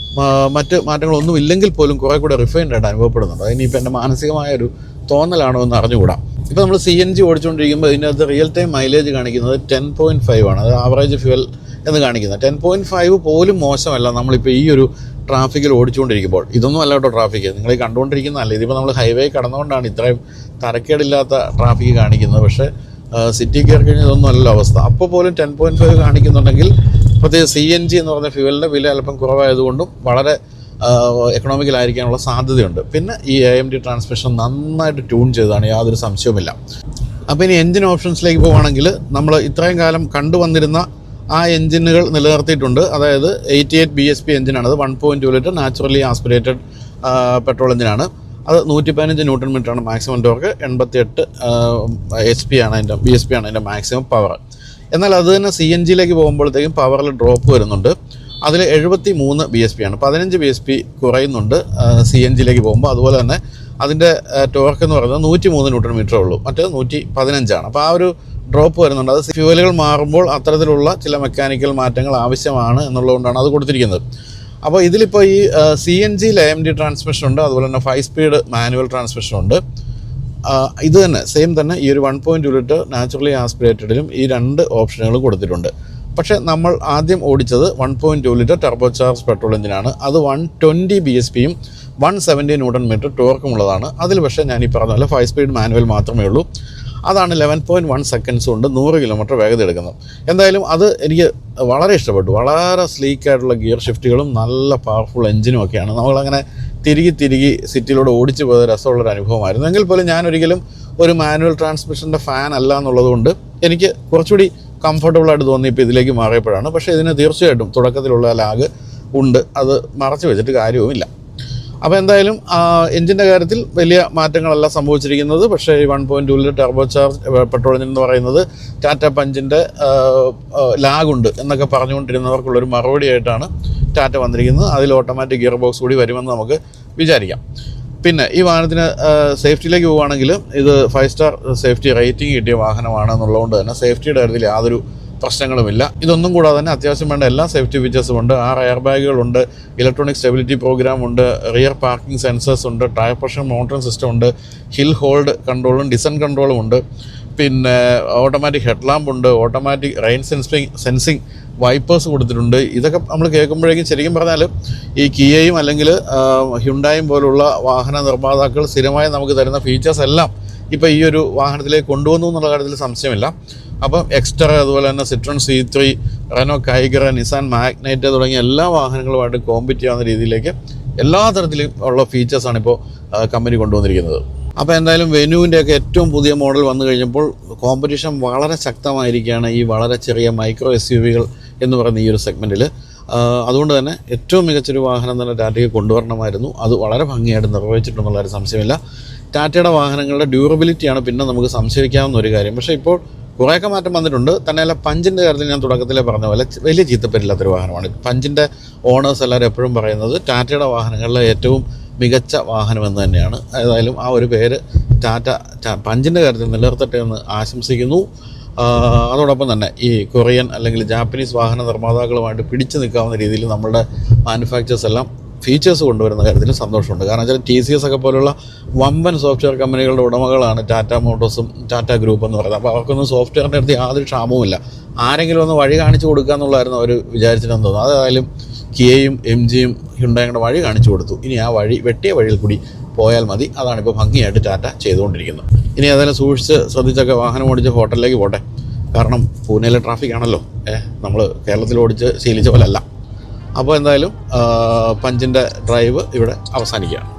A: മറ്റ് മാറ്റങ്ങളൊന്നും ഇല്ലെങ്കിൽ പോലും കുറേ കൂടെ റിഫൈൻഡ് ആയിട്ട് അനുഭവപ്പെടുന്നുണ്ട്. അതിനിപ്പോൾ എൻ്റെ മാനസികമായൊരു തോന്നലാണോ എന്ന് അറിഞ്ഞുകൂടാ. ഇപ്പോൾ നമ്മൾ CNG ഓടിച്ചുകൊണ്ടിരിക്കുമ്പോൾ ഇതിനകത്ത് റിയൽ ടൈം മൈലേജ് കാണിക്കുന്നത് 10.5 ആണ്. അത് ആവറേജ് ഫ്യൂവൽ എന്ന് കാണിക്കുന്നത്. 10.5 പോലും മോശമല്ല നമ്മളിപ്പോൾ ഈ ഒരു ട്രാഫിക്കിൽ ഓടിച്ചുകൊണ്ടിരിക്കുമ്പോൾ. ഇതൊന്നും അല്ല കേട്ടോ ട്രാഫിക്ക്, നിങ്ങൾ ഈ കണ്ടുകൊണ്ടിരിക്കുന്നതല്ല. ഇതിപ്പോൾ നമ്മൾ ഹൈവേ കടന്നുകൊണ്ടാണ് ഇത്രയും തരക്കേടില്ലാത്ത ട്രാഫിക്ക് കാണിക്കുന്നത്. പക്ഷേ സിറ്റി കയറി കഴിഞ്ഞാൽ ഇതൊന്നും അല്ലല്ലോ അവസ്ഥ. അപ്പോൾ പോലും 10.5 കാണിക്കുന്നുണ്ടെങ്കിൽ പ്രത്യേകിച്ച് CNG എന്ന് പറഞ്ഞ ഫ്യൂവലിൻ്റെ വില അല്പം കുറവായതുകൊണ്ടും വളരെ എക്കണോമിക്കലായിരിക്കാനുള്ള സാധ്യതയുണ്ട്. പിന്നെ ഈ AMD ട്രാൻസ്മിഷൻ നന്നായിട്ട് ട്യൂൺ ചെയ്തതാണ്, യാതൊരു സംശയവുമില്ല. അപ്പോൾ ഇനി എൻജിൻ ഓപ്ഷൻസിലേക്ക് പോവുകയാണെങ്കിൽ നമ്മൾ ഇത്രയും കാലം കണ്ടുവന്നിരുന്ന ആ എൻജിനുകൾ നിലനിർത്തിയിട്ടുണ്ട്. അതായത് 88 BSP എൻജിനാണ്. അത് 1.2 ലിറ്റർ നാച്ചുറലി ആസ്പിറേറ്റഡ് പെട്രോൾ എൻജിനാണ്. അത് 115 ന്യൂട്ടൺ മീറ്ററാണ് മാക്സിമം ടോർക്ക്, 88 HP ആണ് അതിൻ്റെ BSP ആണ് അതിൻ്റെ മാക്സിമം പവർ. എന്നാൽ അത് തന്നെ CNGയിലേക്ക് പോകുമ്പോഴത്തേക്കും പവറിൽ ഡ്രോപ്പ് വരുന്നുണ്ട്. അതിൽ 73 BSP ആണ്, 15 BSP കുറയുന്നുണ്ട് CNGയിലേക്ക് പോകുമ്പോൾ. അതുപോലെ തന്നെ അതിൻ്റെ ടോർക്ക് എന്ന് പറയുന്നത് 103 ന്യൂട്ടൺ മീറ്ററേ ഉള്ളൂ, മറ്റേത് 115 ആണ്. അപ്പോൾ ആ ഒരു ഡ്രോപ്പ് വരുന്നുണ്ട്. അത് ഫ്യൂവലുകൾ മാറുമ്പോൾ അത്തരത്തിലുള്ള ചില മെക്കാനിക്കൽ മാറ്റങ്ങൾ ആവശ്യമാണ് എന്നുള്ളതുകൊണ്ടാണ് അത് കൊടുത്തിരിക്കുന്നത്. അപ്പോൾ ഇതിലിപ്പോൾ ഈ CNGയിൽ AMD ട്രാൻസ്മിഷൻ ഉണ്ട്, അതുപോലെ തന്നെ 5 സ്പീഡ് മാനുവൽ ട്രാൻസ്മിഷൻ ഉണ്ട്. ഇത് തന്നെ സെയിം തന്നെ ഈ ഒരു 1.2 ലിറ്റർ നാച്ചുറലി ആസ്പിറേറ്റഡിലും ഈ 2 ഓപ്ഷനുകൾ കൊടുത്തിട്ടുണ്ട്. പക്ഷേ നമ്മൾ ആദ്യം ഓടിച്ചത് 1.2 ലിറ്റർ ടർബോ ചാർജ് പെട്രോൾ എഞ്ചിനാണ്. അത് 120 BSPയും 170 ന്യൂട്ടൺ മീറ്റർ ടോർക്കുമുള്ളതാണ്. അതിൽ പക്ഷേ ഞാൻ ഈ പറഞ്ഞ പോലെ 5 സ്പീഡ് മാനുവൽ മാത്രമേ ഉള്ളൂ. അതാണ് 11.1 സെക്കൻഡ്സ് കൊണ്ട് 100 കിലോമീറ്റർ വേഗത എടുക്കുന്നത്. എന്തായാലും അത് എനിക്ക് വളരെ ഇഷ്ടപ്പെട്ടു. വളരെ സ്ലീക്കായിട്ടുള്ള ഗിയർ ഷിഫ്റ്റുകളും നല്ല പവർഫുൾ എഞ്ചിനും ഒക്കെയാണ്. നമ്മളങ്ങനെ തിരികെ സിറ്റിയിലൂടെ ഓടിച്ചു പോയ രസമുള്ളൊരു അനുഭവമായിരുന്നു. എങ്കിൽ പോലും ഞാനൊരിക്കലും ഒരു മാനുവൽ ട്രാൻസ്മിഷൻ്റെ ഫാൻ അല്ല എന്നുള്ളതുകൊണ്ട് എനിക്ക് കുറച്ചുകൂടി കംഫർട്ടബിളായിട്ട് തോന്നി ഇപ്പോൾ ഇതിലേക്ക് മാറിയപ്പോഴാണ്. പക്ഷേ ഇതിന് തീർച്ചയായിട്ടും തുടക്കത്തിലുള്ള ലാഗ് ഉണ്ട്, അത് മറച്ചു വെച്ചിട്ട് കാര്യവുമില്ല. അപ്പോൾ എന്തായാലും എഞ്ചിൻ്റെ കാര്യത്തിൽ വലിയ മാറ്റങ്ങളല്ല സംഭവിച്ചിരിക്കുന്നത്. പക്ഷേ ഈ 1.2 litre turbo charge petrol engine എന്ന് പറയുന്നത് ടാറ്റ പഞ്ചിൻ്റെ ലാഗുണ്ട് എന്നൊക്കെ പറഞ്ഞുകൊണ്ടിരുന്നവർക്കുള്ളൊരു മറുപടി ആയിട്ടാണ് ടാറ്റ വന്നിരിക്കുന്നത്. അതിൽ ഓട്ടോമാറ്റിക് ഗിയർ ബോക്സ് കൂടി വരുമെന്ന് നമുക്ക് വിചാരിക്കാം. പിന്നെ ഈ വാഹനത്തിന് സേഫ്റ്റിയിലേക്ക് പോവുകയാണെങ്കിൽ ഇത് 5 സ്റ്റാർ സേഫ്റ്റി റേറ്റിംഗ് കിട്ടിയ വാഹനമാണ് എന്നുള്ളതുകൊണ്ട് തന്നെ സേഫ്റ്റിയുടെ കാര്യത്തിൽ യാതൊരു പ്രശ്നങ്ങളുമില്ല. ഇതൊന്നും കൂടാതെ തന്നെ അത്യാവശ്യം വേണ്ട എല്ലാ സേഫ്റ്റി ഫീച്ചേഴ്സും ഉണ്ട്. 6 എയർ ബാഗുകളുണ്ട്, ഇലക്ട്രോണിക് സ്റ്റെബിലിറ്റി പ്രോഗ്രാം ഉണ്ട്, റിയർ പാർക്കിംഗ് സെൻസേഴ്സ് ഉണ്ട്, ടയർ പ്രഷർ മോണിറ്ററിംഗ് സിസ്റ്റം ഉണ്ട്, ഹിൽ ഹോൾഡ് കൺട്രോളും ഡിസൻ കൺട്രോളും ഉണ്ട്. പിന്നെ ഓട്ടോമാറ്റിക് ഹെഡ് ലാമ്പ് ഉണ്ട്, ഓട്ടോമാറ്റിക് റെയിൻ സെൻസിങ് വൈപ്പേഴ്സ് കൊടുത്തിട്ടുണ്ട്. ഇതൊക്കെ നമ്മൾ കേൾക്കുമ്പോഴേക്കും ശരിക്കും പറഞ്ഞാൽ ഈ കിയയും അല്ലെങ്കിൽ ഹ്യുണ്ടായും പോലുള്ള വാഹന നിർമ്മാതാക്കൾ സ്ഥിരമായി നമുക്ക് തരുന്ന ഫീച്ചേഴ്സ് എല്ലാം ഇപ്പോൾ ഈ ഒരു വാഹനത്തിലേക്ക് കൊണ്ടുവന്നു എന്നുള്ള കാര്യത്തിൽ സംശയമില്ല. അപ്പം എക്സ്ട്രാ, അതുപോലെ തന്നെ Citroen C3, Renault Kiger, Nissan Magnite തുടങ്ങിയ എല്ലാ വാഹനങ്ങളുമായിട്ട് കോമ്പീറ്റ് ചെയ്യാവുന്ന രീതിയിലേക്ക് എല്ലാ തരത്തിലും ഉള്ള ഫീച്ചേഴ്സാണ് ഇപ്പോൾ കമ്പനി കൊണ്ടുവന്നിരിക്കുന്നത്. അപ്പോൾ എന്തായാലും വെനുവിൻ്റെയൊക്കെ ഏറ്റവും പുതിയ മോഡൽ വന്നു കഴിഞ്ഞപ്പോൾ കോമ്പറ്റീഷൻ വളരെ ശക്തമായിരിക്കുകയാണ് ഈ വളരെ ചെറിയ മൈക്രോ SUV-കൾ എന്ന് പറയുന്ന ഈ ഒരു സെഗ്മെൻറ്റിൽ. അതുകൊണ്ട് തന്നെ ഏറ്റവും മികച്ചൊരു വാഹനം തന്നെ ടാറ്റയ്ക്ക് കൊണ്ടുവരണമായിരുന്നു. അത് വളരെ ഭംഗിയായിട്ട് നിർവഹിച്ചിട്ടുണ്ടെന്നുള്ള ഒരു സംശയമില്ല. ടാറ്റയുടെ വാഹനങ്ങളുടെ ഡ്യൂറബിലിറ്റിയാണ് പിന്നെ നമുക്ക് സംശയിക്കാവുന്ന ഒരു കാര്യം. പക്ഷേ ഇപ്പോൾ കുറേയൊക്കെ മാറ്റം വന്നിട്ടുണ്ട്. തന്നെയല്ല പഞ്ചിൻ്റെ കാര്യത്തിൽ ഞാൻ തുടക്കത്തിലേ പറഞ്ഞ പോലെ വലിയ ചീത്തപ്പേരില്ലാത്തൊരു വാഹനമാണ്. പഞ്ചിൻ്റെ ഓണേഴ്സ് എല്ലാവരും എപ്പോഴും പറയുന്നത് ടാറ്റയുടെ വാഹനങ്ങളിലെ ഏറ്റവും മികച്ച വാഹനമെന്ന് തന്നെയാണ്. ഏതായാലും ആ ഒരു പേര് പഞ്ചിൻ്റെ കാര്യത്തിൽ നിലനിർത്തട്ടെ എന്ന് ആശംസിക്കുന്നു. അതോടൊപ്പം തന്നെ ഈ കൊറിയൻ അല്ലെങ്കിൽ ജാപ്പനീസ് വാഹന നിർമ്മാതാക്കളുമായിട്ട് പിടിച്ചു നിൽക്കാവുന്ന രീതിയിൽ നമ്മളുടെ മാനുഫാക്ചേഴ്സ് എല്ലാം ഫീച്ചേഴ്സ് കൊണ്ടുവരുന്ന കാര്യത്തിൽ സന്തോഷമുണ്ട്. കാരണം വെച്ചാൽ TCS ഒക്കെ പോലുള്ള വമ്പൻ സോഫ്റ്റ്വെയർ കമ്പനികളുടെ ഉടമകളാണ് ടാറ്റ മോട്ടോഴ്സും ടാറ്റ ഗ്രൂപ്പ് എന്ന് പറയുന്നത്. അപ്പോൾ അവർക്കൊന്നും സോഫ്റ്റ്വെയറിൻ്റെ അടുത്ത് യാതൊരു ക്ഷാമവുമില്ല. ആരെങ്കിലും ഒന്ന് വഴി കാണിച്ചു കൊടുക്കുക എന്നുള്ളതായിരുന്നു അവർ വിചാരിച്ചിട്ടെന്ന് തോന്നുന്നു. അതായാലും കിയയും MGയും ഹ്യുണ്ടായിയുടെ വഴി കാണിച്ചു കൊടുത്തു. ഇനി ആ വഴി വെട്ടിയ വഴിയിൽ കൂടി പോയാൽ മതി. അതാണിപ്പോൾ ഭംഗിയായിട്ട് ടാറ്റ ചെയ്തുകൊണ്ടിരിക്കുന്നത്. ഇനി ഏതായാലും സൂക്ഷിച്ച് ശ്രദ്ധിച്ചൊക്കെ വാഹനം ഓടിച്ച് ഹോട്ടലിലേക്ക് പോട്ടെ. കാരണം പൂനെയിലെ ട്രാഫിക് ആണല്ലോ, നമ്മൾ കേരളത്തിൽ ഓടിച്ച് ശീലിച്ച പോലെ അല്ല. അപ്പോൾ എന്തായാലും പഞ്ചിൻ്റെ ഡ്രൈവ് ഇവിടെ അവസാനിക്കുകയാണ്.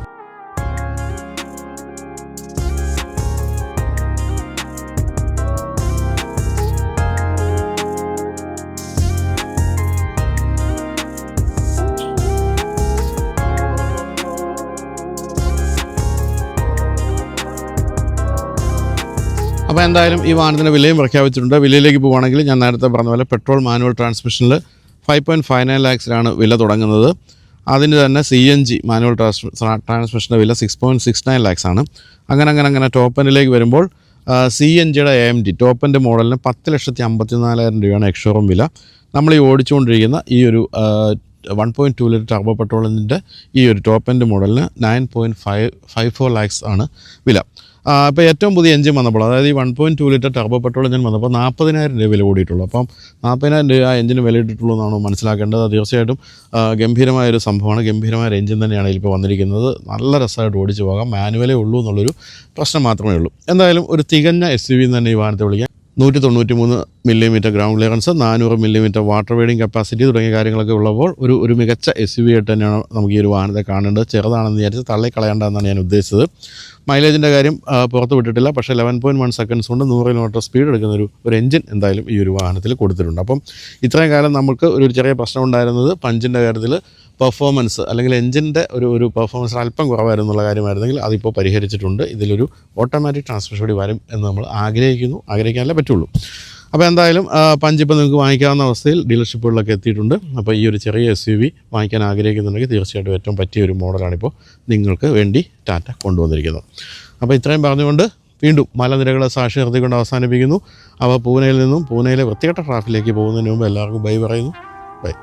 A: അപ്പോൾ എന്തായാലും ഈ വാഹനത്തിൻ്റെ വിലയും പ്രഖ്യാപിച്ചിട്ടുണ്ട്. വിലയിലേക്ക് പോവുകയാണെങ്കിൽ ഞാൻ നേരത്തെ പറഞ്ഞ പോലെ പെട്രോൾ മാനുവൽ ട്രാൻസ്മിഷനിൽ 5.59 lakhs വില തുടങ്ങുന്നത്. അതിന് തന്നെ CNG മാനുവൽ ട്രാൻസ്മിഷൻ്റെ വില 6.69 lakhs ആണ്. അങ്ങനെ ടോപ്പ് എൻഡിലേക്ക് വരുമ്പോൾ CNGയുടെ AMG ടോപ്പ് എൻഡ് മോഡലിന് 10,54,000 രൂപയാണ് എക്സ്ഷോറൂം വില. നമ്മൾ ഈ ഓടിച്ചുകൊണ്ടിരിക്കുന്ന ഈ ഒരു 1.2 ലിറ്റർ ടർബോ പെട്രോൾ എഞ്ചിൻ്റെ ഈ ഒരു ടോപ്പ് എൻഡ് മോഡലിന് 9.54 lakhs ആണ് വില. ഇപ്പോൾ ഏറ്റവും പുതിയ എഞ്ചിൻ വന്നപ്പോൾ, അതായത് ഈ 1.2 ലിറ്റർ ടർബോ പെട്രോൾ എഞ്ചിൻ വന്നപ്പോൾ 40,000 രൂപ വില കൂടിയിട്ടുള്ളൂ. അപ്പം 40,000 രൂപ ആ എഞ്ചിന് വില ഇട്ടിട്ടുള്ളൂ എന്നാണ് മനസ്സിലാക്കേണ്ടത്. തീർച്ചയായിട്ടും ഗംഭീരമായൊരു സംഭവമാണ്. ഗംഭീരമായ ഒരു എഞ്ചിൻ തന്നെയാണ് ഇതിലിപ്പോൾ വന്നിരിക്കുന്നത്. നല്ല രസമായിട്ട് ഓടിച്ചു പോകാം. മാനുവലേ ഉള്ളൂ എന്നുള്ളൊരു പ്രശ്നം മാത്രമേ ഉള്ളൂ. എന്തായാലും ഒരു തികഞ്ഞ SUV എന്ന് തന്നെ ഈ വാഹനത്തെ വിളിക്കാം. 193 millimetre ground clearance, 400 millimetre water വെയ്ഡിങ് capacity തുടങ്ങിയ കാര്യങ്ങളൊക്കെ ഉള്ളപ്പോൾ ഒരു മികച്ച SUV ആയിട്ട് തന്നെയാണ് നമുക്ക് ഈ ഒരു വാഹനത്തെ കാണേണ്ടത്. ചെറുതാണെന്ന് വിചാരിച്ച് തള്ളിക്കളയേണ്ടതെന്നാണ് ഞാൻ ഉദ്ദേശിച്ചത്. മൈലേജിൻ്റെ കാര്യം പുറത്ത് വിട്ടിട്ടില്ല. പക്ഷേ 11.1 seconds കൊണ്ട് 100 km സ്പീഡ് എടുക്കുന്ന ഒരു എഞ്ചിൻ എന്തായാലും ഈ ഒരു വാഹനത്തിൽ കൊടുത്തിട്ടുണ്ട്. അപ്പം ഇത്രയും കാലം നമുക്ക് ഒരു ചെറിയ പ്രശ്നം ഉണ്ടായിരുന്നത് പഞ്ചിൻ്റെ കാര്യത്തിൽ പെർഫോമൻസ് അല്ലെങ്കിൽ എഞ്ചിൻ്റെ ഒരു പെർഫോമൻസ് അല്പം കുറവായിരുന്നു എന്നുള്ള കാര്യമായിരുന്നെങ്കിൽ അതിപ്പോൾ പരിഹരിച്ചിട്ടുണ്ട്. ഇതിലൊരു ഓട്ടോമാറ്റിക് ട്രാൻസ്മിഷൻ കൂടി വരും എന്ന് നമ്മൾ ആഗ്രഹിക്കാനല്ലേ പറ്റുള്ളൂ. അപ്പോൾ എന്തായാലും പഞ്ച് ഇപ്പോൾ നിങ്ങൾക്ക് വാങ്ങിക്കാവുന്ന അവസ്ഥയിൽ ഡീലർഷിപ്പുകളിലൊക്കെ എത്തിയിട്ടുണ്ട്. അപ്പോൾ ഈ ഒരു ചെറിയ SUV വാങ്ങിക്കാൻ ആഗ്രഹിക്കുന്നുണ്ടെങ്കിൽ തീർച്ചയായിട്ടും ഏറ്റവും പറ്റിയ ഒരു മോഡലാണിപ്പോൾ നിങ്ങൾക്ക് വേണ്ടി ടാറ്റ കൊണ്ടുവന്നിരിക്കുന്നത്. അപ്പോൾ ഇത്രയും പറഞ്ഞുകൊണ്ട് വീണ്ടും മലനിരകളെ സാക്ഷി നിർത്തിക്കൊണ്ട് അവസാനിപ്പിക്കുന്നു. അപ്പോൾ പൂനെയിലെ വൃത്തികെട്ട ട്രാഫിക്കിലേക്ക് പോകുന്നതിന് മുമ്പ് എല്ലാവർക്കും ബൈ പറയുന്നു. ബൈ.